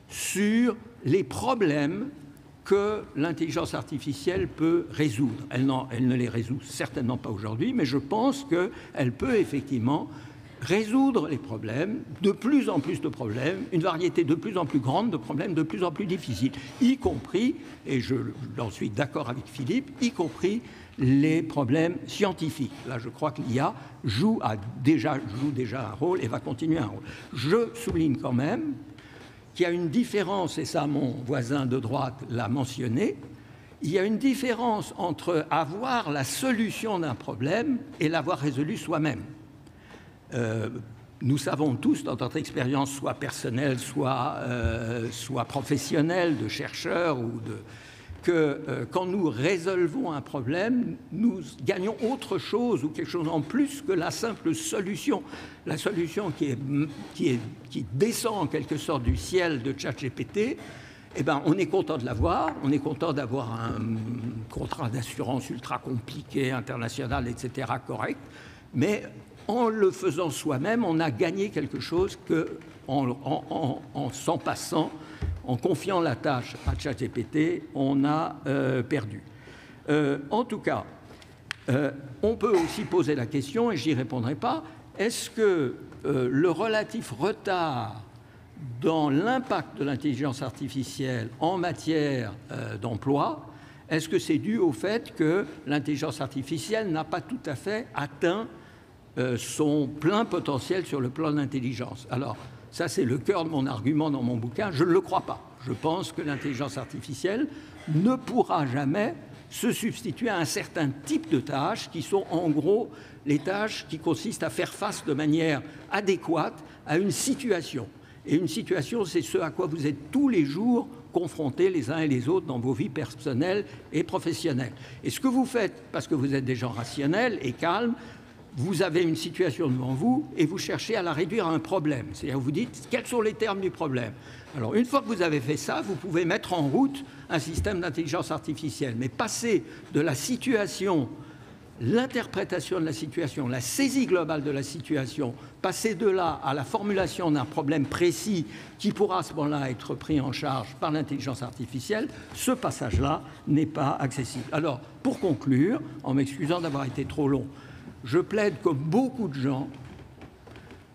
sur les problèmes que l'intelligence artificielle peut résoudre. Elle ne les résout certainement pas aujourd'hui, mais je pense qu'elle peut effectivement résoudre les problèmes, de plus en plus de problèmes, une variété de plus en plus grande de problèmes de plus en plus difficiles, y compris, et j'en suis d'accord avec Philippe, y compris les problèmes scientifiques. Là, je crois que l'IA joue déjà un rôle et va continuer un rôle. Je souligne quand même qu'il y a une différence, et ça mon voisin de droite l'a mentionné, il y a une différence entre avoir la solution d'un problème et l'avoir résolu soi-même. Nous savons tous, dans notre expérience, soit personnelle, soit professionnelle, de chercheurs, que quand nous résolvons un problème, nous gagnons autre chose ou quelque chose en plus que la simple solution. La solution qui descend en quelque sorte du ciel de ChatGPT eh ben, on est content de l'avoir, on est content d'avoir un contrat d'assurance ultra compliqué, international, etc., correct, mais en le faisant soi-même, on a gagné quelque chose en s'en passant, en confiant la tâche à ChatGPT, on a perdu. En tout cas, on peut aussi poser la question, et j'y répondrai pas, est-ce que le relatif retard dans l'impact de l'intelligence artificielle en matière d'emploi, est-ce que c'est dû au fait que l'intelligence artificielle n'a pas tout à fait atteint son plein potentiel sur le plan de l'intelligence? Alors, ça c'est le cœur de mon argument dans mon bouquin, je ne le crois pas. Je pense que l'intelligence artificielle ne pourra jamais se substituer à un certain type de tâches qui sont en gros les tâches qui consistent à faire face de manière adéquate à une situation. Et une situation, c'est ce à quoi vous êtes tous les jours confrontés les uns et les autres dans vos vies personnelles et professionnelles. Et ce que vous faites, parce que vous êtes des gens rationnels et calmes, vous avez une situation devant vous et vous cherchez à la réduire à un problème. C'est-à-dire vous dites quels sont les termes du problème. Alors une fois que vous avez fait ça, vous pouvez mettre en route un système d'intelligence artificielle. Mais passer de la situation, l'interprétation de la situation, la saisie globale de la situation, passer de là à la formulation d'un problème précis qui pourra à ce moment-là être pris en charge par l'intelligence artificielle, ce passage-là n'est pas accessible. Alors, pour conclure, en m'excusant d'avoir été trop long, je plaide comme beaucoup de gens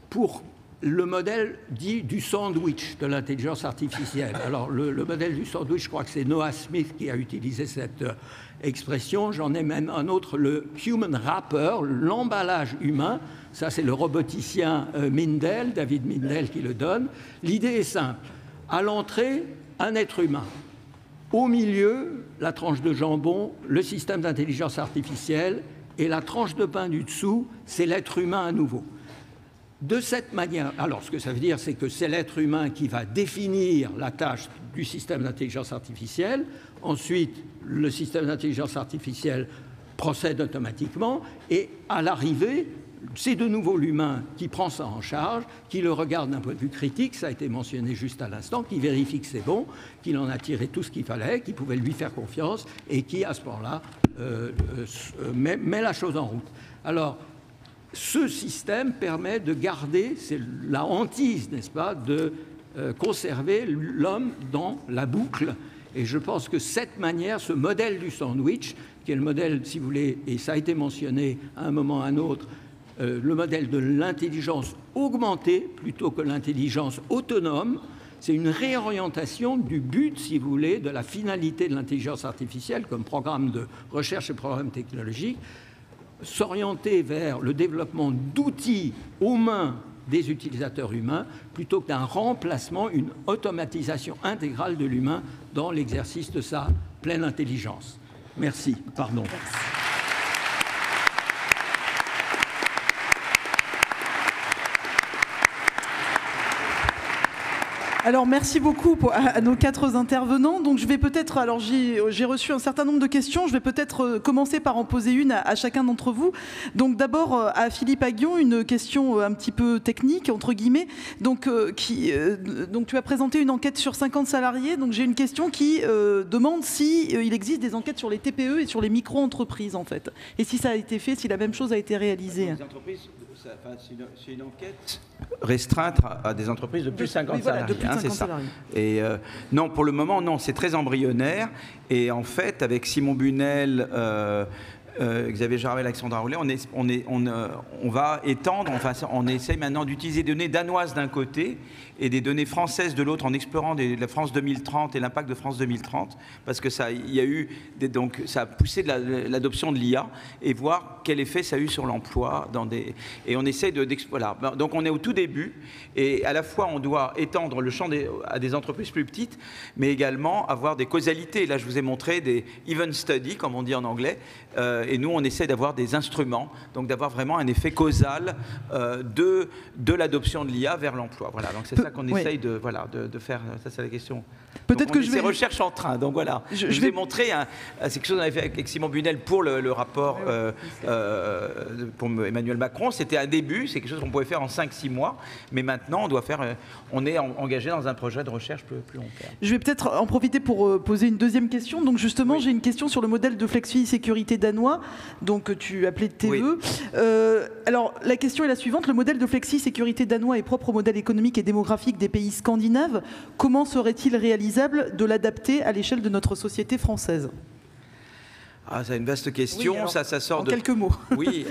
pour le modèle dit du sandwich de l'intelligence artificielle. Alors, le modèle du sandwich, je crois que c'est Noah Smith qui a utilisé cette expression. J'en ai même un autre, le human wrapper, l'emballage humain. Ça, c'est le roboticien Mindel, David Mindel, qui le donne. L'idée est simple. À l'entrée, un être humain. Au milieu, la tranche de jambon, le système d'intelligence artificielle, et la tranche de pain du dessous, c'est l'être humain à nouveau. De cette manière, alors ce que ça veut dire, c'est que c'est l'être humain qui va définir la tâche du système d'intelligence artificielle. Ensuite, le système d'intelligence artificielle procède automatiquement et à l'arrivée, c'est de nouveau l'humain qui prend ça en charge, qui le regarde d'un point de vue critique, ça a été mentionné juste à l'instant, qui vérifie que c'est bon, qu'il en a tiré tout ce qu'il fallait, qu'il pouvait lui faire confiance et qui, à ce moment-là, met la chose en route. Alors, ce système permet de garder, c'est la hantise, n'est-ce pas, de conserver l'homme dans la boucle. Et je pense que cette manière, ce modèle du sandwich, qui est le modèle, si vous voulez, et ça a été mentionné à un moment ou à un autre, le modèle de l'intelligence augmentée plutôt que l'intelligence autonome, c'est une réorientation du but, si vous voulez, de la finalité de l'intelligence artificielle comme programme de recherche et programme technologique, s'orienter vers le développement d'outils aux mains des utilisateurs humains plutôt que d'un remplacement, une automatisation intégrale de l'humain dans l'exercice de sa pleine intelligence. Merci. Pardon. Merci. Alors, merci beaucoup à nos 4 intervenants. Donc, je vais peut-être, alors j'ai reçu un certain nombre de questions. Je vais peut-être commencer par en poser une à chacun d'entre vous. Donc, d'abord, à Philippe Aghion, une question un petit peu technique, entre guillemets. Donc, donc tu as présenté une enquête sur 50 salariés. Donc, j'ai une question qui demande si il existe des enquêtes sur les TPE et sur les micro-entreprises, en fait. Et si ça a été fait, si la même chose a été réalisée. Les entreprises, c'est une enquête restreinte à des entreprises de plus de 50 salariés. De plus de 50 salariés. Et non, pour le moment, non, c'est très embryonnaire. Et en fait, avec Simon Bunel, Xavier Jarvel, Alexandra Roulet, on va étendre, enfin, on essaye maintenant d'utiliser des données danoises d'un côté et des données françaises de l'autre en explorant la France 2030 et l'impact de France 2030, parce que ça a poussé de l'adoption de l'IA et voir quel effet ça a eu sur l'emploi et on essaye voilà. Donc on est au tout début et à la fois on doit étendre le champ à des entreprises plus petites, mais également avoir des causalités. Là je vous ai montré des event studies, comme on dit en anglais, et nous on essaie d'avoir des instruments, donc d'avoir vraiment un effet causal de l'adoption de l'IA vers l'emploi. Voilà, donc c'est ça. qu'on essaye de faire. Ça, c'est la question. Peut-être que je vais... Ces recherches en train, donc voilà. Je vais montrer, c'est quelque chose qu'on avait fait avec Simon Bunel pour le rapport pour Emmanuel Macron. C'était un début, c'est quelque chose qu'on pouvait faire en 5-6 mois, mais maintenant on est engagé dans un projet de recherche plus long terme. Je vais peut-être en profiter pour poser une deuxième question. Donc justement, j'ai une question sur le modèle de flexi-sécurité danois, donc que tu appelais de tes voeux. Alors la question est la suivante, le modèle de flexi-sécurité danois est propre au modèle économique et démographique des pays scandinaves. Comment serait-il réalisable de l'adapter à l'échelle de notre société française? C'est une vaste question. Oui, alors, ça sort en quelques mots. Oui,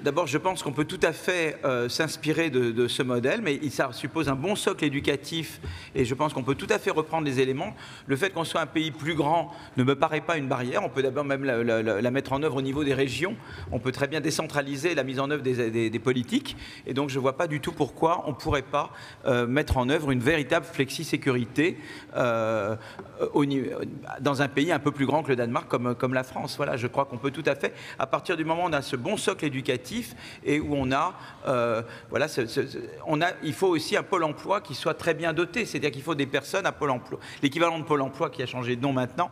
d'abord, je pense qu'on peut tout à fait s'inspirer de ce modèle, mais ça suppose un bon socle éducatif, et je pense qu'on peut tout à fait reprendre les éléments. Le fait qu'on soit un pays plus grand ne me paraît pas une barrière. On peut d'abord même la mettre en œuvre au niveau des régions. On peut très bien décentraliser la mise en œuvre des politiques, et donc je ne vois pas du tout pourquoi on ne pourrait pas mettre en œuvre une véritable flexi-sécurité dans un pays un peu plus grand que le Danemark comme la France. Voilà, je crois qu'on peut tout à fait, à partir du moment où on a ce bon socle éducatif et où on a, il faut aussi un pôle emploi qui soit très bien doté, c'est-à-dire qu'il faut des personnes à pôle emploi, l'équivalent de pôle emploi qui a changé de nom maintenant,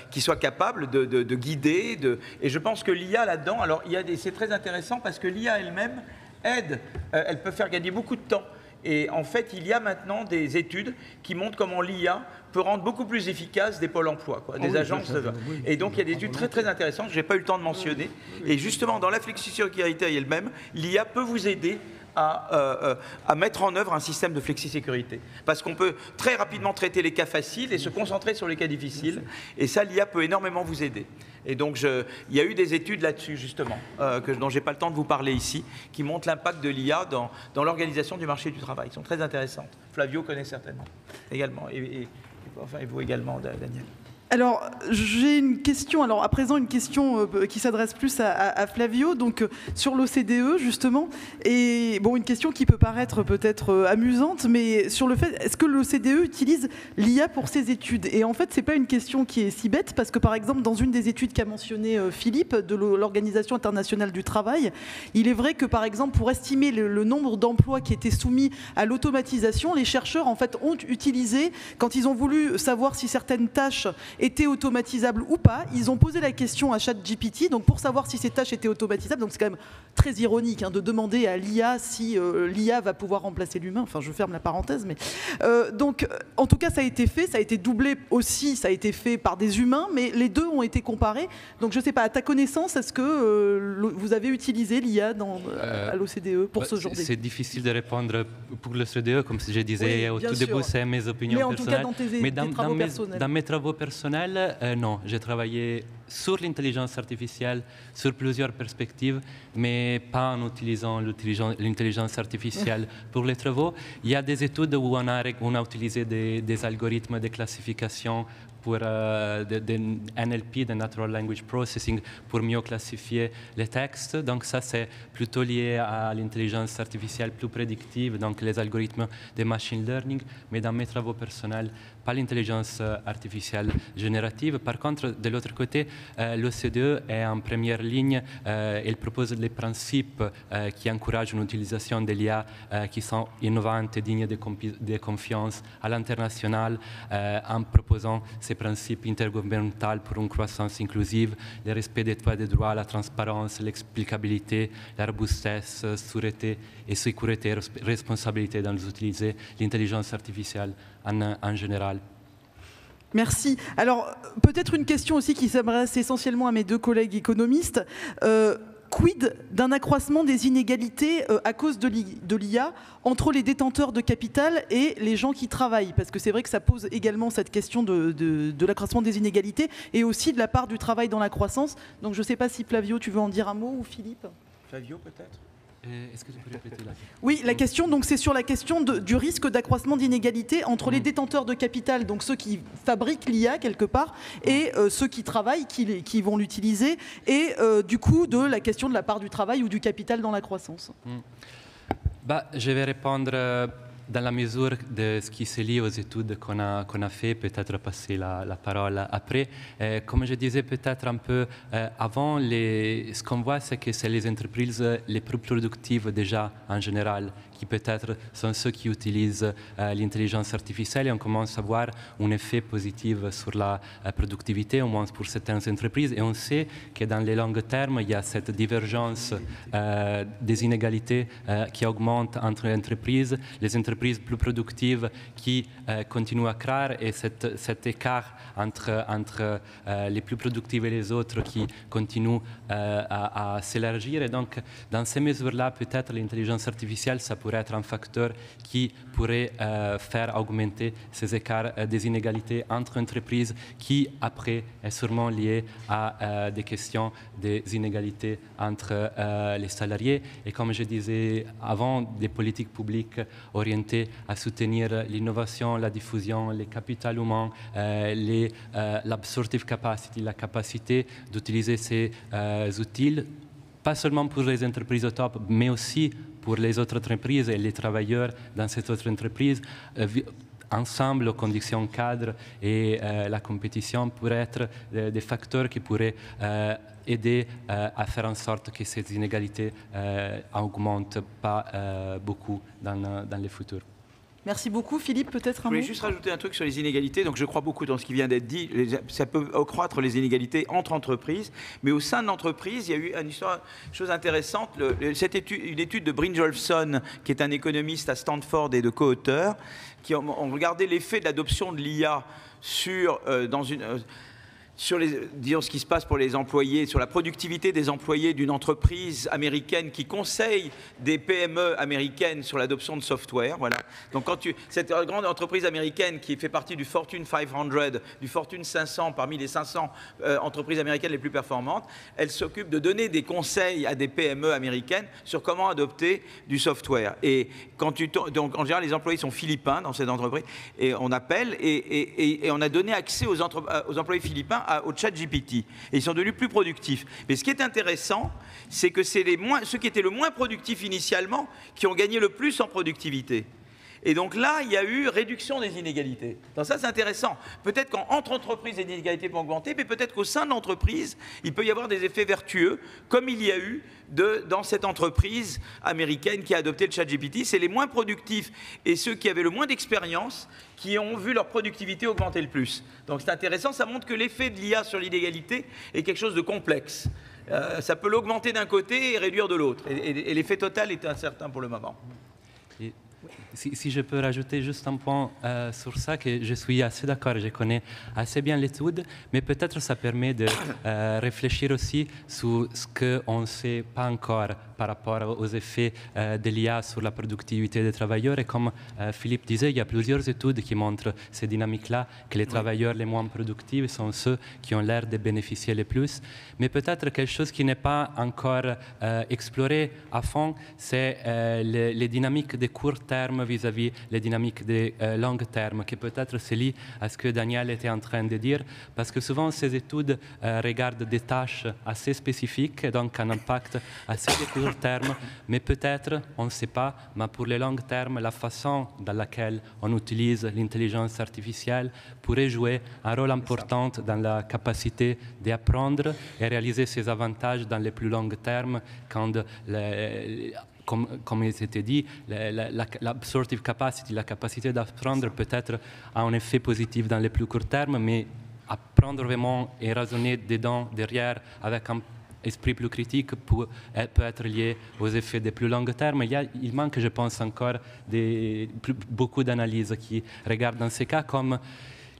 qui soient capables de guider, et je pense que l'IA là-dedans, alors c'est très intéressant parce que l'IA elle-même aide, elle peut faire gagner beaucoup de temps. Et en fait, il y a maintenant des études qui montrent comment l'IA peut rendre beaucoup plus efficace des pôles emploi, des agences. Et donc, il y a des études très, très intéressantes que je n'ai pas eu le temps de mentionner. Et justement, dans la flexi-sécurité elle-même, l'IA peut vous aider à mettre en œuvre un système de flexi-sécurité. Parce qu'on peut très rapidement traiter les cas faciles et se concentrer sur les cas difficiles. Et ça, l'IA peut énormément vous aider. Et donc, il y a eu des études là-dessus, justement, dont je n'ai pas le temps de vous parler ici, qui montrent l'impact de l'IA dans l'organisation du marché du travail. Ils sont très intéressantes. Flavio connaît certainement également. Et vous également, Daniel. Alors, j'ai une question, à présent une question qui s'adresse plus à Flavio, donc sur l'OCDE justement, et bon, une question qui peut paraître peut-être amusante, mais sur le fait, est-ce que l'OCDE utilise l'IA pour ses études? Et en fait, c'est pas une question qui est si bête, parce que par exemple, dans une des études qu'a mentionné Philippe, de l'Organisation internationale du travail, il est vrai que par exemple, pour estimer le nombre d'emplois qui étaient soumis à l'automatisation, les chercheurs en fait ont utilisé, quand ils ont voulu savoir si certaines tâches étaient automatisables ou pas, ils ont posé la question à ChatGPT, donc pour savoir si ces tâches étaient automatisables, donc c'est quand même très ironique de demander à l'IA si l'IA va pouvoir remplacer l'humain, enfin je ferme la parenthèse, mais donc en tout cas ça a été fait, ça a été doublé aussi, ça a été fait par des humains, mais les deux ont été comparés, donc je sais pas, à ta connaissance, est-ce que vous avez utilisé l'IA à l'OCDE pour ce genre d'études? C'est difficile de répondre pour l'OCDE, comme je disais au tout début, c'est mes opinions personnelles. Mais en tout cas dans mes travaux personnels, non, j'ai travaillé sur l'intelligence artificielle, sur plusieurs perspectives, mais pas en utilisant l'intelligence artificielle pour les travaux. Il y a des études où on a utilisé des algorithmes de classification pour des NLP, de Natural Language Processing, pour mieux classifier les textes. Donc ça, c'est plutôt lié à l'intelligence artificielle plus prédictive, donc les algorithmes de machine learning. Mais dans mes travaux personnels, pas l'intelligence artificielle générative. Par contre, de l'autre côté, l'OCDE est en première ligne. Elle propose les principes qui encouragent une utilisation de l'IA qui sont innovantes et dignes de confiance à l'international, en proposant ces principes intergouvernementaux pour une croissance inclusive, le respect des droits, la transparence, l'explicabilité, la robustesse, sûreté et sécurité, responsabilité dans l'utiliser l'intelligence artificielle en général. Merci. Alors, peut-être une question aussi qui s'adresse essentiellement à mes deux collègues économistes. Quid d'un accroissement des inégalités à cause de l'IA entre les détenteurs de capital et les gens qui travaillent? Parce que c'est vrai que ça pose également cette question de l'accroissement des inégalités et aussi de la part du travail dans la croissance. Donc je ne sais pas si Flavio, tu veux en dire un mot, ou Philippe? Flavio, peut-être? Est-ce que tu peux répéter la question? Oui, la question, donc, c'est sur la question du risque d'accroissement d'inégalité entre les détenteurs de capital, donc ceux qui fabriquent l'IA quelque part, et ceux qui travaillent, qui vont l'utiliser, et du coup de la question de la part du travail ou du capital dans la croissance. Je vais répondre dans la mesure de ce qui se lie aux études qu'on a fait, peut-être passer la parole après. Comme je disais peut-être un peu avant, ce qu'on voit, c'est que c'est les entreprises les plus productives déjà en général qui peut-être sont ceux qui utilisent l'intelligence artificielle, et on commence à voir un effet positif sur la productivité, au moins pour certaines entreprises. Et on sait que dans les longs termes, il y a cette divergence des inégalités qui augmente entre les entreprises plus productives qui continuent à croître, et cet écart entre les plus productives et les autres qui continuent à s'élargir. Et donc, dans ces mesures-là, peut-être l'intelligence artificielle, ça pourrait être un facteur qui pourrait faire augmenter ces écarts des inégalités entre entreprises, qui après est sûrement lié à des questions des inégalités entre les salariés. Et comme je disais avant, des politiques publiques orientées à soutenir l'innovation, la diffusion, les capitaux humains, l'absorptive capacity, la capacité d'utiliser ces outils, pas seulement pour les entreprises au top, mais aussi pour les autres entreprises et les travailleurs dans ces autres entreprises, ensemble, aux conditions cadres et la compétition pourraient être des facteurs qui pourraient aider à faire en sorte que ces inégalités n'augmentent pas beaucoup dans le futur. Merci beaucoup. Philippe, peut-être un mot ? Je voulais juste rajouter un truc sur les inégalités. Donc, je crois beaucoup dans ce qui vient d'être dit. Ça peut accroître les inégalités entre entreprises, mais au sein de l'entreprise, il y a eu une chose intéressante. Une étude de Brynjolfsson, qui est un économiste à Stanford et de co-auteur, qui ont regardé l'effet de l'adoption de l'IA sur disons, ce qui se passe pour les employés, sur la productivité des employés d'une entreprise américaine qui conseille des PME américaines sur l'adoption de software. Voilà. Donc, cette grande entreprise américaine qui fait partie du Fortune 500, du Fortune 500, parmi les 500 entreprises américaines les plus performantes, elle s'occupe de donner des conseils à des PME américaines sur comment adopter du software. Et donc, en général, les employés sont philippins dans cette entreprise, et on appelle et on a donné accès aux employés philippins au ChatGPT, et ils sont devenus plus productifs. Mais ce qui est intéressant, c'est que c'est ceux qui étaient le moins productifs initialement qui ont gagné le plus en productivité. Et donc là, il y a eu réduction des inégalités. Donc ça, c'est intéressant. Peut-être qu'entre entreprises, les inégalités vont augmenter, mais peut-être qu'au sein de l'entreprise, il peut y avoir des effets vertueux, comme il y a eu dans cette entreprise américaine qui a adopté le ChatGPT. C'est les moins productifs et ceux qui avaient le moins d'expérience qui ont vu leur productivité augmenter le plus. Donc c'est intéressant, ça montre que l'effet de l'IA sur l'inégalité est quelque chose de complexe. Ça peut l'augmenter d'un côté et réduire de l'autre. Et l'effet total est incertain pour le moment. Si je peux rajouter juste un point sur ça, que je suis assez d'accord, je connais assez bien l'étude, mais peut-être ça permet de réfléchir aussi sur ce qu'on ne sait pas encore par rapport aux effets de l'IA sur la productivité des travailleurs. Et comme Philippe disait, il y a plusieurs études qui montrent ces dynamiques-là, que les travailleurs les moins productifs sont ceux qui ont l'air de bénéficier le plus. Mais peut-être quelque chose qui n'est pas encore exploré à fond, c'est les dynamiques de court terme vis-à-vis les dynamiques de long terme, qui peut-être se lie à ce que Daniel était en train de dire, parce que souvent ces études regardent des tâches assez spécifiques, donc un impact assez de court terme, mais peut-être, on ne sait pas, mais pour le long terme, la façon dans laquelle on utilise l'intelligence artificielle pourrait jouer un rôle important dans la capacité d'apprendre et réaliser ses avantages dans le plus long terme, quand comme il s'était dit, l'absorptive capacity, la capacité d'apprendre peut-être a un effet positif dans le plus court terme, mais apprendre vraiment et raisonner derrière avec un esprit plus critique peut être lié aux effets de plus long terme. Il manque, je pense, encore beaucoup d'analyses qui regardent dans ces cas, comme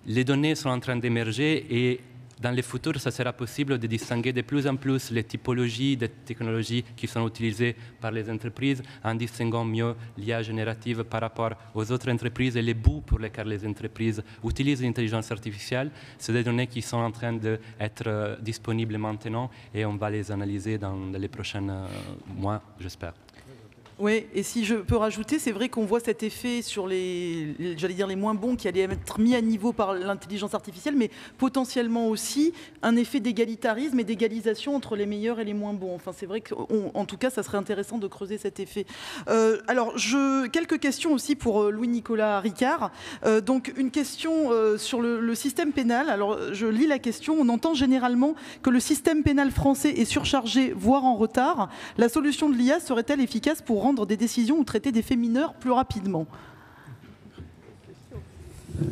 les données sont en train d'émerger et dans le futur, ça sera possible de distinguer de plus en plus les typologies de technologies qui sont utilisées par les entreprises, en distinguant mieux l'IA générative par rapport aux autres entreprises et les bouts pour lesquels les entreprises utilisent l'intelligence artificielle. C'est des données qui sont en train d'être disponibles maintenant et on va les analyser dans les prochains mois, j'espère. Oui, et si je peux rajouter, c'est vrai qu'on voit cet effet sur j'allais dire les moins bons qui allaient être mis à niveau par l'intelligence artificielle, mais potentiellement aussi un effet d'égalitarisme et d'égalisation entre les meilleurs et les moins bons. Enfin, c'est vrai qu'en tout cas, ça serait intéressant de creuser cet effet. Alors, quelques questions aussi pour Louis-Nicolas Ricard. Donc, une question sur le système pénal. Alors, je lis la question. On entend généralement que le système pénal français est surchargé, voire en retard. La solution de l'IA serait-elle efficace pour rendre des décisions ou traiter des faits mineurs plus rapidement?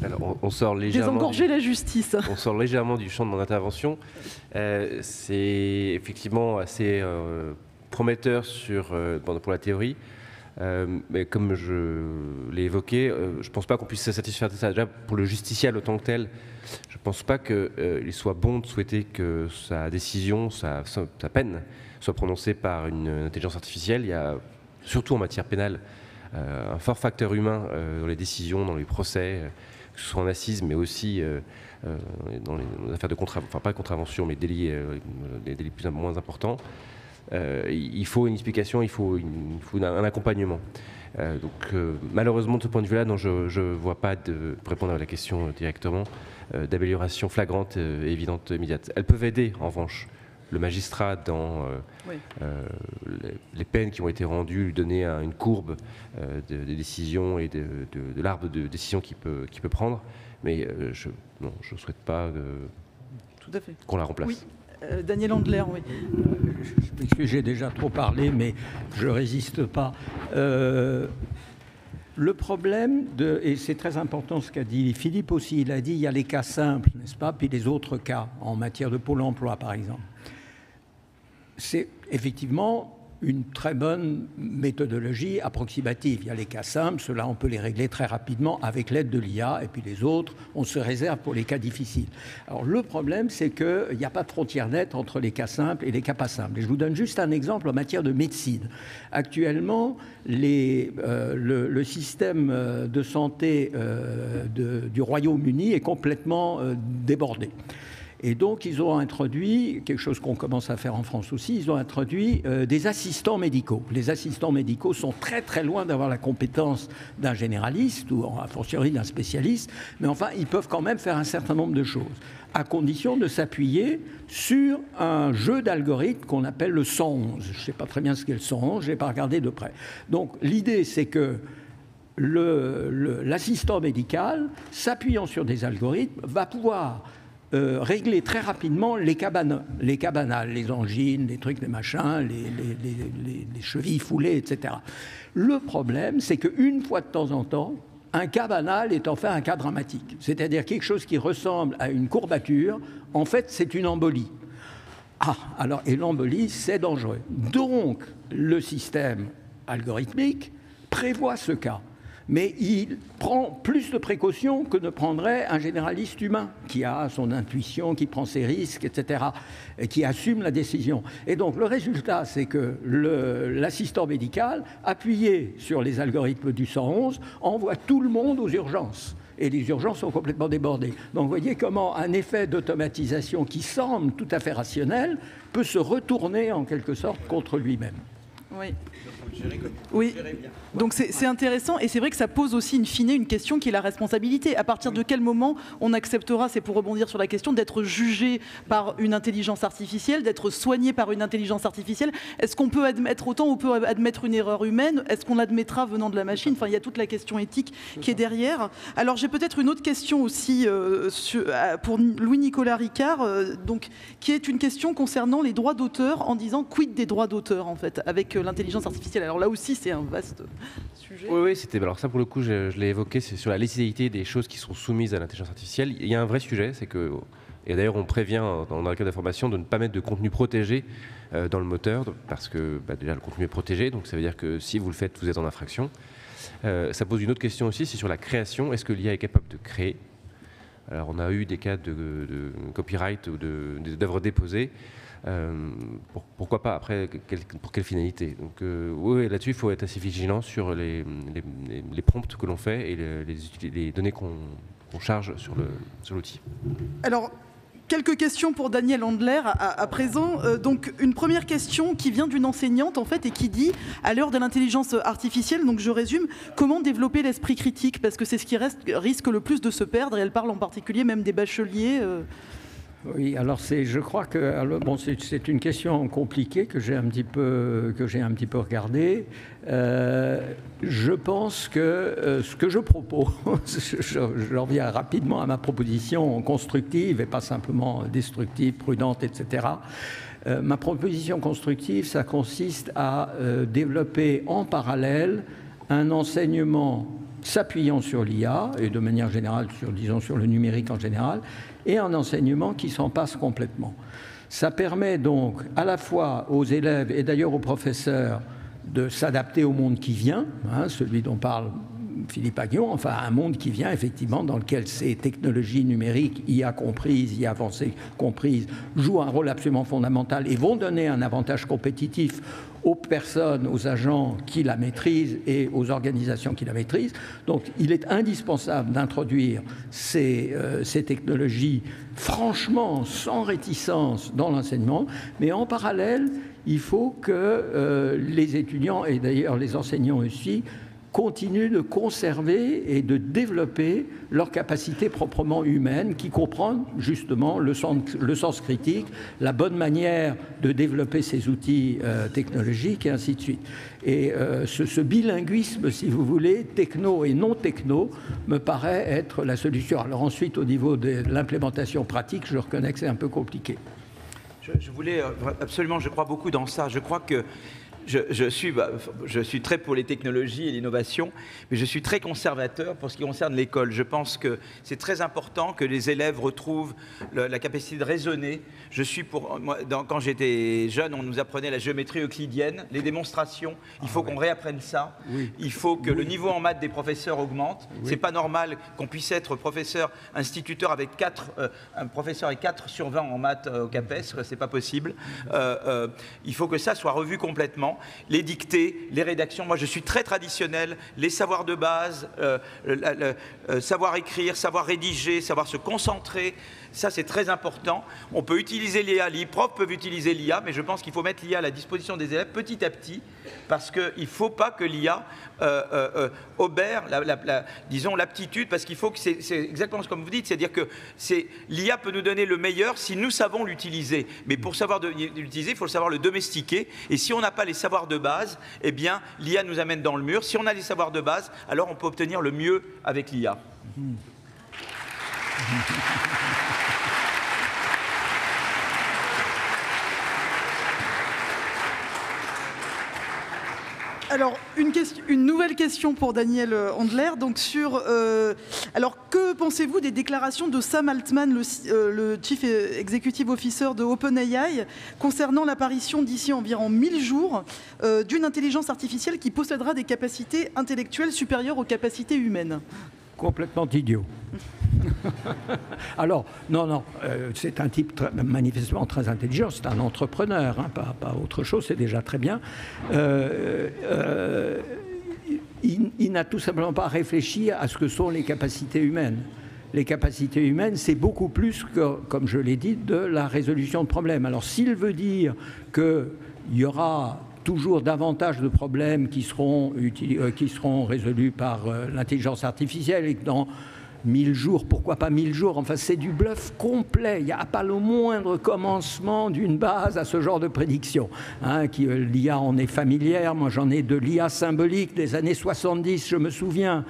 Alors, on sort légèrement désengorger la justice. On sort légèrement du champ de mon intervention. C'est effectivement assez prometteur pour la théorie. Mais comme je l'ai évoqué, je ne pense pas qu'on puisse se satisfaire de ça. Déjà, pour le justiciable en tant que tel, je ne pense pas qu'il soit bon de souhaiter que sa décision, sa peine, soit prononcée par une intelligence artificielle. Il y a, surtout en matière pénale, un fort facteur humain dans les décisions, dans les procès, que ce soit en assises, mais aussi dans les affaires de pas de contravention, mais des délits moins importants. Il faut une explication, il faut un accompagnement. Malheureusement, de ce point de vue-là, je ne vois pas, pour répondre à la question directement, d'amélioration flagrante, évidente, immédiate. Elles peuvent aider, en revanche, le magistrat dans les peines qui ont été rendues, lui donner une courbe des décisions et de l'arbre de décision qu'il peut prendre. Mais je ne souhaite pas qu'on la remplace. Oui. Daniel Andler, oui. Je m'excuse, j'ai déjà trop parlé, mais je ne résiste pas. Le problème, et c'est très important ce qu'a dit Philippe aussi, il a dit il y a les cas simples, n'est-ce pas, puis les autres cas, en matière de Pôle emploi, par exemple. C'est effectivement une très bonne méthodologie approximative. Il y a les cas simples, ceux-là on peut les régler très rapidement avec l'aide de l'IA, et puis les autres, on se réserve pour les cas difficiles. Alors le problème, c'est qu'il n'y a pas de frontière nette entre les cas simples et les cas pas simples. Et je vous donne juste un exemple en matière de médecine. Actuellement, le système de santé du Royaume-Uni est complètement débordé. Et donc, ils ont introduit, quelque chose qu'on commence à faire en France aussi, ils ont introduit des assistants médicaux. Les assistants médicaux sont très très loin d'avoir la compétence d'un généraliste ou a fortiori d'un spécialiste, mais enfin, ils peuvent quand même faire un certain nombre de choses, à condition de s'appuyer sur un jeu d'algorithmes qu'on appelle le 111. Je ne sais pas très bien ce qu'est le 111, je n'ai pas regardé de près. Donc, l'idée, c'est que l'assistant médical, s'appuyant sur des algorithmes, va pouvoir régler très rapidement les cas banals, les angines, les trucs, les machins, les chevilles foulées, etc. Le problème, c'est qu'une fois de temps en temps, un cas banal est en fait un cas dramatique. C'est-à-dire quelque chose qui ressemble à une courbature, en fait, c'est une embolie. Et l'embolie, c'est dangereux. Donc, le système algorithmique prévoit ce cas. Mais il prend plus de précautions que ne prendrait un généraliste humain qui a son intuition, qui prend ses risques, etc., et qui assume la décision. Et donc le résultat, c'est que l'assistant médical, appuyé sur les algorithmes du 111, envoie tout le monde aux urgences. Et les urgences sont complètement débordées. Donc vous voyez comment un effet d'automatisation qui semble tout à fait rationnel peut se retourner en quelque sorte contre lui-même. Oui. Oui, donc c'est intéressant et c'est vrai que ça pose aussi in fine une question qui est la responsabilité. À partir de quel moment on acceptera, c'est pour rebondir sur la question, d'être jugé par une intelligence artificielle, d'être soigné par une intelligence artificielle? Est-ce qu'on peut admettre autant, on peut admettre une erreur humaine? Est-ce qu'on l'admettra venant de la machine? Enfin, il y a toute la question éthique qui est derrière. Alors j'ai peut-être une autre question aussi pour Louis-Nicolas Ricard, donc, qui est une question concernant les droits d'auteur, en disant quid des droits d'auteur en fait, avec l'intelligence artificielle. Alors là aussi, c'est un vaste sujet. Oui, alors ça pour le coup, je l'ai évoqué, c'est sur la légitimité des choses qui sont soumises à l'intelligence artificielle. Il y a un vrai sujet, c'est que, et d'ailleurs on prévient dans le cadre d'information de ne pas mettre de contenu protégé dans le moteur, parce que déjà le contenu est protégé, donc ça veut dire que si vous le faites, vous êtes en infraction. Ça pose une autre question aussi, c'est sur la création. Est-ce que l'IA est capable de créer? Alors on a eu des cas de copyright ou d'œuvres déposées. Pourquoi pas? Après, pour quelle finalité? Donc, oui, là-dessus, il faut être assez vigilant sur les prompts que l'on fait et les données qu'on charge sur l'outil. Alors, quelques questions pour Daniel Handler à présent. Donc une première question qui vient d'une enseignante en fait et qui dit à l'heure de l'intelligence artificielle, donc je résume, comment développer l'esprit critique parce que c'est ce qui risque le plus de se perdre et elle parle en particulier même des bacheliers. Oui, alors je crois que bon, c'est une question compliquée que j'ai un petit peu regardée. Je pense que ce que je propose, je reviens rapidement à ma proposition constructive et pas simplement destructive, prudente, etc. Ma proposition constructive, ça consiste à développer en parallèle un enseignement s'appuyant sur l'IA et de manière générale, sur le numérique en général, et un enseignement qui s'en passe complètement. Ça permet donc à la fois aux élèves et d'ailleurs aux professeurs de s'adapter au monde qui vient, celui dont parle Philippe Aghion, enfin un monde qui vient effectivement dans lequel ces technologies numériques, IA comprises, IA avancées comprises, jouent un rôle absolument fondamental et vont donner un avantage compétitif aux personnes, aux agents qui la maîtrisent et aux organisations qui la maîtrisent. Donc il est indispensable d'introduire ces technologies franchement sans réticence dans l'enseignement, mais en parallèle, il faut que les étudiants et d'ailleurs les enseignants aussi continuent de conserver et de développer leur capacité proprement humaine qui comprend justement le sens critique, la bonne manière de développer ces outils technologiques et ainsi de suite. Et ce bilinguisme, si vous voulez, techno et non techno, me paraît être la solution. Alors ensuite, au niveau de l'implémentation pratique, je reconnais que c'est un peu compliqué. Je voulais absolument, je crois beaucoup dans ça. Je crois que je suis très pour les technologies et l'innovation, mais je suis très conservateur pour ce qui concerne l'école. Je pense que c'est très important que les élèves retrouvent la capacité de raisonner. Quand j'étais jeune, on nous apprenait la géométrie euclidienne, les démonstrations. Il faut qu'on réapprenne ça. Oui. Il faut que le niveau en maths des professeurs augmente. Oui. C'est pas normal qu'on puisse être professeur, instituteur avec un professeur et 4 sur 20 en maths au CAPES. C'est pas possible. Il faut que ça soit revu complètement. Les dictées, les rédactions, moi je suis très traditionnel, les savoirs de base, savoir écrire, savoir rédiger, savoir se concentrer, ça c'est très important. On peut utiliser l'IA, les profs peuvent utiliser l'IA, mais je pense qu'il faut mettre l'IA à la disposition des élèves petit à petit, parce qu'il ne faut pas que l'IA obère, disons, l'aptitude, parce qu'il faut que c'est exactement comme vous dites, c'est-à-dire que l'IA peut nous donner le meilleur si nous savons l'utiliser, mais pour savoir l'utiliser, il faut savoir le domestiquer, et si on n'a pas les savoirs de base, eh bien l'IA nous amène dans le mur. Si on a les savoirs de base, alors on peut obtenir le mieux avec l'IA. Alors, une nouvelle question pour Daniel Handler. Donc alors, que pensez-vous des déclarations de Sam Altman, le Chief Executive Officer de OpenAI, concernant l'apparition d'ici environ 1000 jours d'une intelligence artificielle qui possédera des capacités intellectuelles supérieures aux capacités humaines? Complètement idiot. Alors, non, c'est un type manifestement très intelligent, c'est un entrepreneur, pas autre chose, c'est déjà très bien. Il n'a tout simplement pas réfléchi à ce que sont les capacités humaines. Les capacités humaines, c'est beaucoup plus que, comme je l'ai dit, de la résolution de problèmes. Alors, s'il veut dire qu'il y aura toujours davantage de problèmes qui seront résolus par l'intelligence artificielle et que dans 1000 jours, pourquoi pas 1000 jours, enfin c'est du bluff complet, il n'y a pas le moindre commencement d'une base à ce genre de prédiction. L'IA en est familière, moi j'en ai de l'IA symbolique des années 70, je me souviens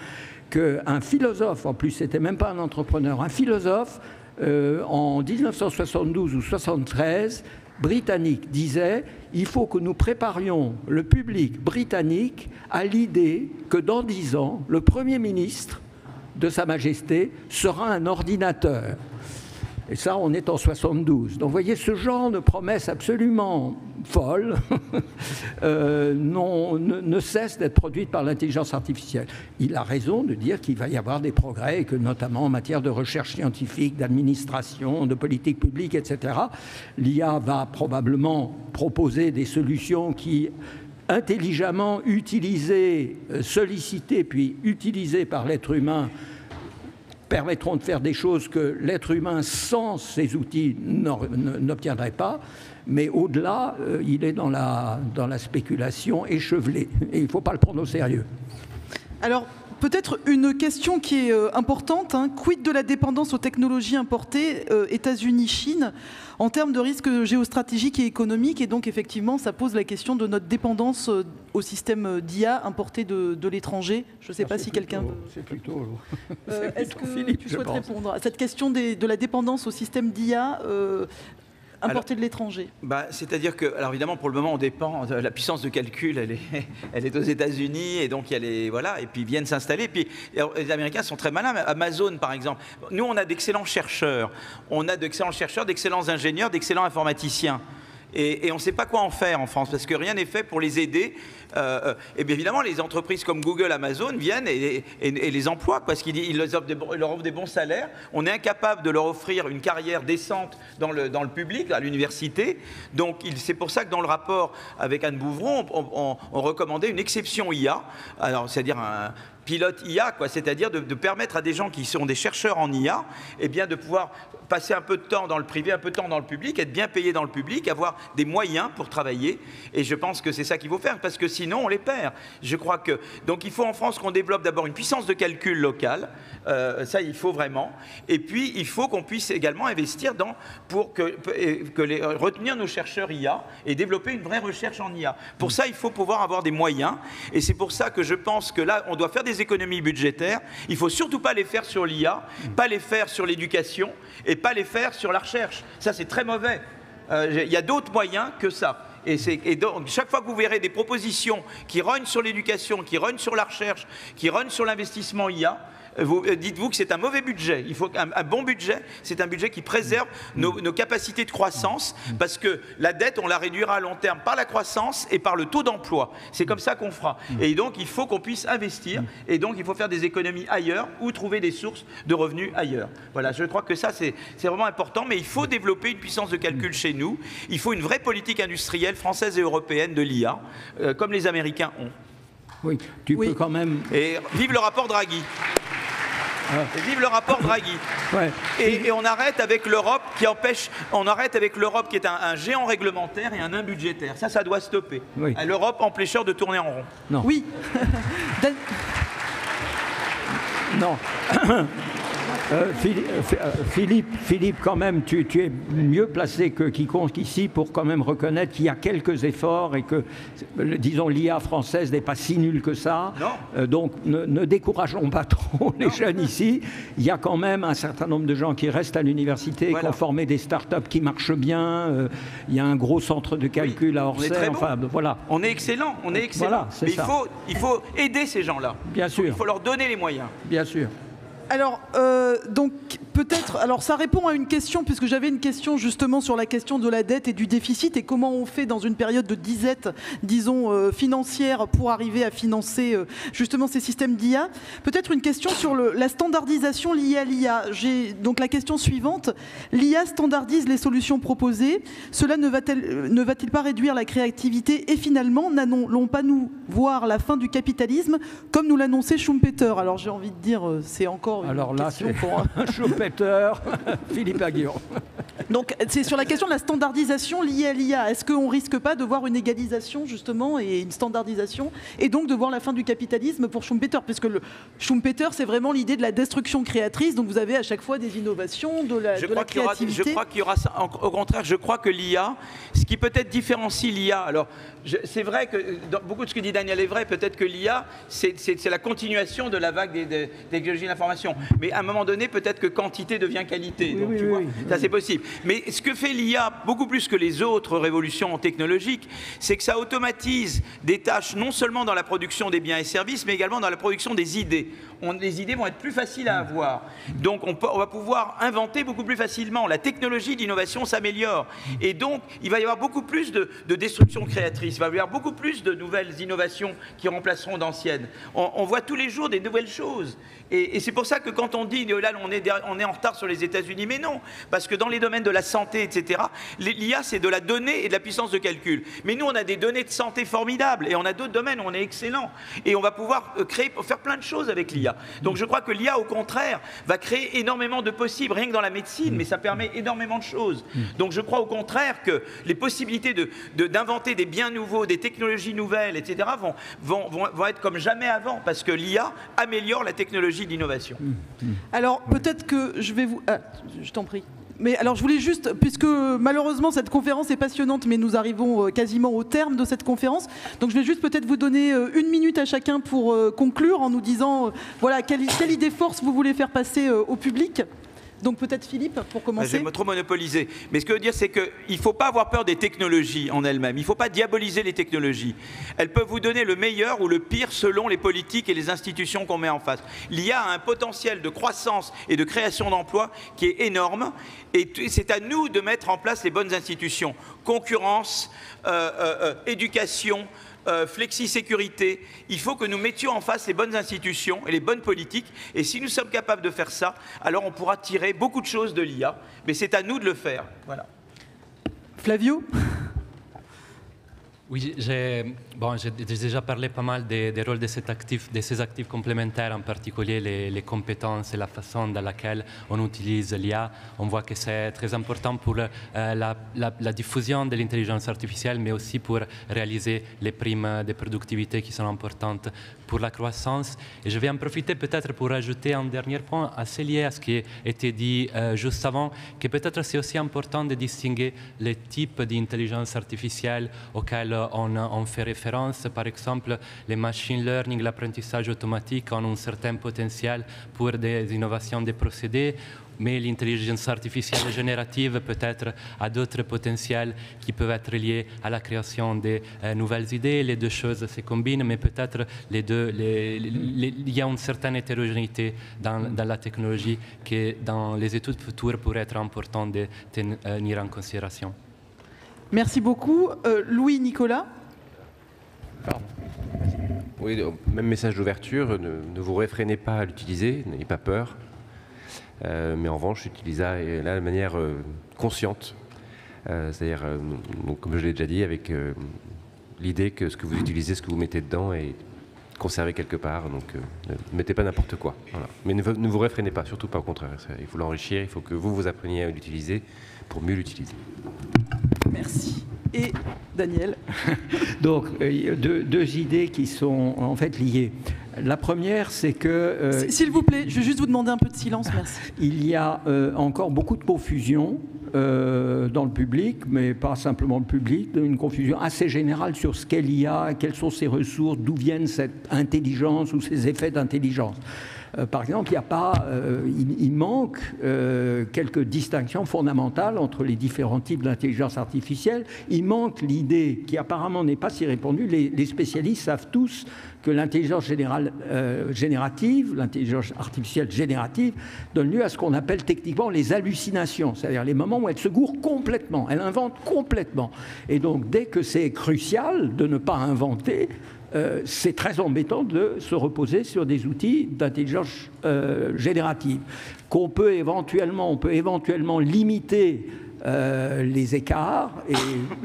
qu'un philosophe, en plus c'était même pas un entrepreneur, un philosophe en 1972 ou 73, britannique, disait « Il faut que nous préparions le public britannique à l'idée que dans 10 ans, le Premier ministre de Sa Majesté sera un ordinateur. » Et ça, on est en 72. Donc, vous voyez, ce genre de promesses absolument folles ne cesse d'être produite par l'intelligence artificielle. Il a raison de dire qu'il va y avoir des progrès et que, notamment en matière de recherche scientifique, d'administration, de politique publique, etc., l'IA va probablement proposer des solutions qui, intelligemment utilisées, sollicitées, puis utilisées par l'être humain, permettront de faire des choses que l'être humain, sans ces outils, n'obtiendrait pas. Mais au-delà, il est dans la spéculation échevelée. Et il ne faut pas le prendre au sérieux. Alors, peut-être une question qui est importante. Quid de la dépendance aux technologies importées États-Unis, Chine, en termes de risques géostratégiques et économiques? Et donc, effectivement, ça pose la question de notre dépendance au système d'IA importé de l'étranger. Je ne sais pas si quelqu'un veut... C'est plutôt... Est-ce que Philippe, tu souhaites répondre à cette question de la dépendance au système d'IA importé de l'étranger? C'est-à-dire que, alors évidemment, pour le moment, on dépend. La puissance de calcul, elle est aux États-Unis, et donc voilà, et puis ils viennent s'installer. Et puis les Américains sont très malins. Amazon, par exemple. Nous, on a d'excellents chercheurs, d'excellents ingénieurs, d'excellents informaticiens. Et on ne sait pas quoi en faire en France, parce que rien n'est fait pour les aider. Et bien évidemment, les entreprises comme Google, Amazon viennent et les emploient, parce qu'ils leur offrent des bons salaires. On est incapable de leur offrir une carrière décente dans le public, à l'université. Donc c'est pour ça que dans le rapport avec Anne Bouvron, on recommandait une exception IA, alors c'est-à-dire un pilote IA, c'est-à-dire de permettre à des gens qui sont des chercheurs en IA, de pouvoir passer un peu de temps dans le privé, un peu de temps dans le public, être bien payé dans le public, avoir des moyens pour travailler. Et je pense que c'est ça qu'il faut faire, parce que sinon on les perd. Je crois que donc il faut en France qu'on développe d'abord une puissance de calcul locale, ça il faut vraiment. Et puis il faut qu'on puisse également investir pour retenir nos chercheurs IA et développer une vraie recherche en IA. Pour ça il faut pouvoir avoir des moyens, et c'est pour ça que je pense que là on doit faire des économies budgétaires. Il ne faut surtout pas les faire sur l'IA, pas les faire sur l'éducation et pas les faire sur la recherche. Ça, c'est très mauvais. Il y a d'autres moyens que ça. Et donc, chaque fois que vous verrez des propositions qui rognent sur l'éducation, qui rognent sur la recherche, qui rognent sur l'investissement IA, dites-vous que c'est un mauvais budget. Il faut un bon budget, c'est un budget qui préserve nos capacités de croissance, parce que la dette, on la réduira à long terme par la croissance et par le taux d'emploi. C'est comme ça qu'on fera. Et donc, il faut qu'on puisse investir, et donc il faut faire des économies ailleurs ou trouver des sources de revenus ailleurs. Voilà, je crois que ça, c'est vraiment important, mais il faut développer une puissance de calcul chez nous. Il faut une vraie politique industrielle française et européenne de l'IA, comme les Américains ont. Oui, peux quand même... Et vive le rapport Draghi. Et vive le rapport Draghi. Ouais. Et on arrête avec l'Europe qui empêche. On arrête avec l'Europe qui est un géant réglementaire et un nain budgétaire. Ça doit stopper. Oui. L'Europe empêcheur de tourner en rond. Non. Oui. Non. Philippe, quand même, tu es mieux placé que quiconque ici pour quand même reconnaître qu'il y a quelques efforts et que, disons, l'IA française n'est pas si nulle que ça. Donc, ne décourageons pas trop les jeunes ici. Il y a quand même un certain nombre de gens qui restent à l'université, qui ont formé des startups qui marchent bien. Il y a un gros centre de calcul à Orsay. Voilà. On est excellent, Voilà, mais il faut aider ces gens-là. Bien sûr. Il faut leur donner les moyens. Bien sûr. Alors, donc, peut-être... Alors, ça répond à une question, puisque j'avais une question justement sur la question de la dette et du déficit, et comment on fait dans une période de disette, disons, financière, pour arriver à financer justement ces systèmes d'IA. Peut-être une question sur la standardisation liée à l'IA. J'ai donc la question suivante. L'IA standardise les solutions proposées. Cela ne va-t-il pas réduire la créativité? Et finalement, n'allons pas nous voir la fin du capitalisme, comme nous l'annonçait Schumpeter? Alors, j'ai envie de dire, c'est encore... Alors là, c'est pour Schumpeter, Philippe Aguillon. Donc, c'est sur la question de la standardisation liée à l'IA. Est-ce qu'on ne risque pas de voir une égalisation, justement, et une standardisation, et donc de voir la fin du capitalisme pour Schumpeter? Puisque Schumpeter, c'est vraiment l'idée de la destruction créatrice. Donc, vous avez à chaque fois des innovations, de la créativité. Je crois qu'il y aura ça. Au contraire, je crois que l'IA, ce qui peut-être différencie l'IA... Alors, c'est vrai que beaucoup de ce que dit Daniel est vrai. Peut-être que l'IA, c'est la continuation de la vague des technologies de l'information. Mais à un moment donné, peut-être que quantité devient qualité. Donc, tu vois, ça c'est possible. Mais ce que fait l'IA, beaucoup plus que les autres révolutions technologiques, c'est que ça automatise des tâches non seulement dans la production des biens et services, mais également dans la production des idées. Les idées vont être plus faciles à avoir. Donc on va pouvoir inventer beaucoup plus facilement. La technologie d'innovation s'améliore. Et donc, il va y avoir beaucoup plus de destruction créatrice. Il va y avoir beaucoup plus de nouvelles innovations qui remplaceront d'anciennes. On voit tous les jours des nouvelles choses. Et c'est pour ça que quand on dit là, on est en retard sur les États-Unis, mais non, parce que dans les domaines de la santé, etc., l'IA, c'est de la donnée et de la puissance de calcul. Mais nous, on a des données de santé formidables, et on a d'autres domaines où on est excellent. Et on va pouvoir faire plein de choses avec l'IA. l'IA. Donc je crois que l'IA, au contraire, va créer énormément de possibles, rien que dans la médecine, mais ça permet énormément de choses. Donc je crois au contraire que les possibilités d'inventer des biens nouveaux, des technologies nouvelles, etc., vont être comme jamais avant, parce que l'IA améliore la technologie d'innovation. Alors peut-être que je vais vous... Ah, je t'en prie. Mais alors je voulais juste, puisque malheureusement cette conférence est passionnante, mais nous arrivons quasiment au terme de cette conférence, donc je vais juste peut-être vous donner 1 minute à chacun pour conclure en nous disant voilà, quelle idée force vous voulez faire passer au public. Donc peut-être Philippe, pour commencer. Je vais trop monopoliser. Mais ce que je veux dire, c'est qu'il ne faut pas avoir peur des technologies en elles-mêmes. Il ne faut pas diaboliser les technologies. Elles peuvent vous donner le meilleur ou le pire selon les politiques et les institutions qu'on met en face. L'IA a un potentiel de croissance et de création d'emplois qui est énorme. Et c'est à nous de mettre en place les bonnes institutions. Concurrence, éducation, flexi-sécurité. Il faut que nous mettions en face les bonnes institutions et les bonnes politiques. Et si nous sommes capables de faire ça, alors on pourra tirer beaucoup de choses de l'IA. Mais c'est à nous de le faire. Voilà. Flavio ? Oui, j'ai déjà parlé pas mal des rôles de ces actifs complémentaires, en particulier les compétences et la façon dans laquelle on utilise l'IA. On voit que c'est très important pour la diffusion de l'intelligence artificielle, mais aussi pour réaliser les primes de productivité qui sont importantes pour la croissance. Et je vais en profiter peut-être pour ajouter un dernier point assez lié à ce qui a été dit juste avant, que peut-être c'est aussi important de distinguer les types d'intelligence artificielle auxquels on fait référence. Par exemple, les machine learning, l'apprentissage automatique ont un certain potentiel pour des innovations des procédés, mais l'intelligence artificielle générative peut-être a d'autres potentiels qui peuvent être liés à la création de nouvelles idées. Les deux choses se combinent, mais peut-être il y a une certaine hétérogénéité dans la technologie qui, dans les études futures, pourrait être important de tenir en considération. Merci beaucoup. Louis, Nicolas ? Pardon. Oui, même message d'ouverture, ne vous réfrénez pas à l'utiliser, n'ayez pas peur. Mais en revanche, utilisez-la de manière consciente. C'est-à-dire, comme je l'ai déjà dit, avec l'idée que ce que vous utilisez, ce que vous mettez dedans est conservé quelque part. Donc ne mettez pas n'importe quoi. Voilà. Mais ne vous réfrénez pas, surtout pas au contraire. Il faut l'enrichir, il faut que vous appreniez à l'utiliser pour mieux l'utiliser. Merci. Et Daniel ? Donc, deux idées qui sont en fait liées. La première, c'est que... S'il vous plaît, je vais juste vous demander un peu de silence, merci. Il y a encore beaucoup de confusion dans le public, mais pas simplement le public, une confusion assez générale sur ce qu'est l'IA, quelles sont ses ressources, d'où viennent cette intelligence ou ces effets d'intelligence. Par exemple, il manque quelques distinctions fondamentales entre les différents types d'intelligence artificielle. Il manque l'idée, qui apparemment n'est pas si répandue, les spécialistes savent tous que l'intelligence générative, l'intelligence artificielle générative, donne lieu à ce qu'on appelle techniquement les hallucinations, c'est-à-dire les moments où elle se gourre complètement, elle invente complètement. Et donc, dès que c'est crucial de ne pas inventer, c'est très embêtant de se reposer sur des outils d'intelligence générative. On peut éventuellement limiter les écarts, et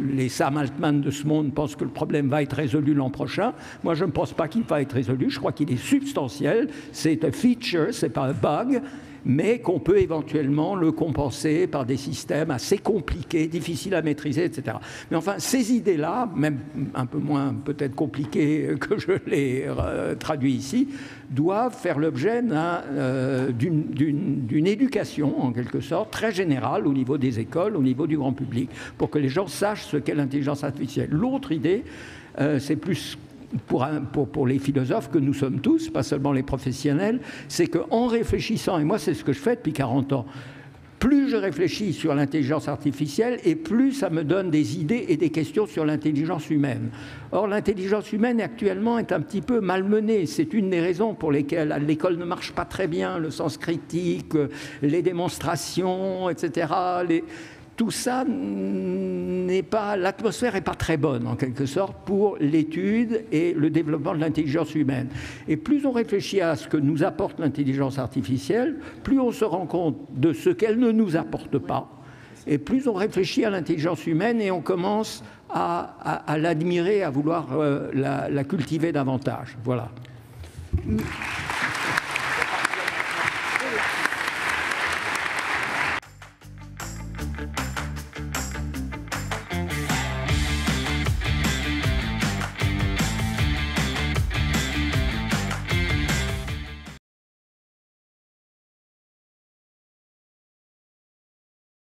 les Sam Altman de ce monde pensent que le problème va être résolu l'an prochain. Moi, je ne pense pas qu'il va être résolu, je crois qu'il est substantiel, c'est un feature, c'est pas un bug, mais qu'on peut éventuellement le compenser par des systèmes assez compliqués, difficiles à maîtriser, etc. Mais enfin, ces idées-là, même un peu moins peut-être compliquées que je les traduis ici, doivent faire l'objet d'une éducation, en quelque sorte, très générale au niveau des écoles, au niveau du grand public, pour que les gens sachent ce qu'est l'intelligence artificielle. L'autre idée, c'est plus pour les philosophes que nous sommes tous, pas seulement les professionnels, c'est qu'en réfléchissant, et moi c'est ce que je fais depuis 40 ans, plus je réfléchis sur l'intelligence artificielle et plus ça me donne des idées et des questions sur l'intelligence humaine. Or, l'intelligence humaine actuellement est un petit peu malmenée. C'est une des raisons pour lesquelles l'école ne marche pas très bien, le sens critique, les démonstrations, etc., tout ça n'est pas... L'atmosphère n'est pas très bonne, en quelque sorte, pour l'étude et le développement de l'intelligence humaine. Et plus on réfléchit à ce que nous apporte l'intelligence artificielle, plus on se rend compte de ce qu'elle ne nous apporte pas, et plus on réfléchit à l'intelligence humaine et on commence à l'admirer, à vouloir la cultiver davantage. Voilà.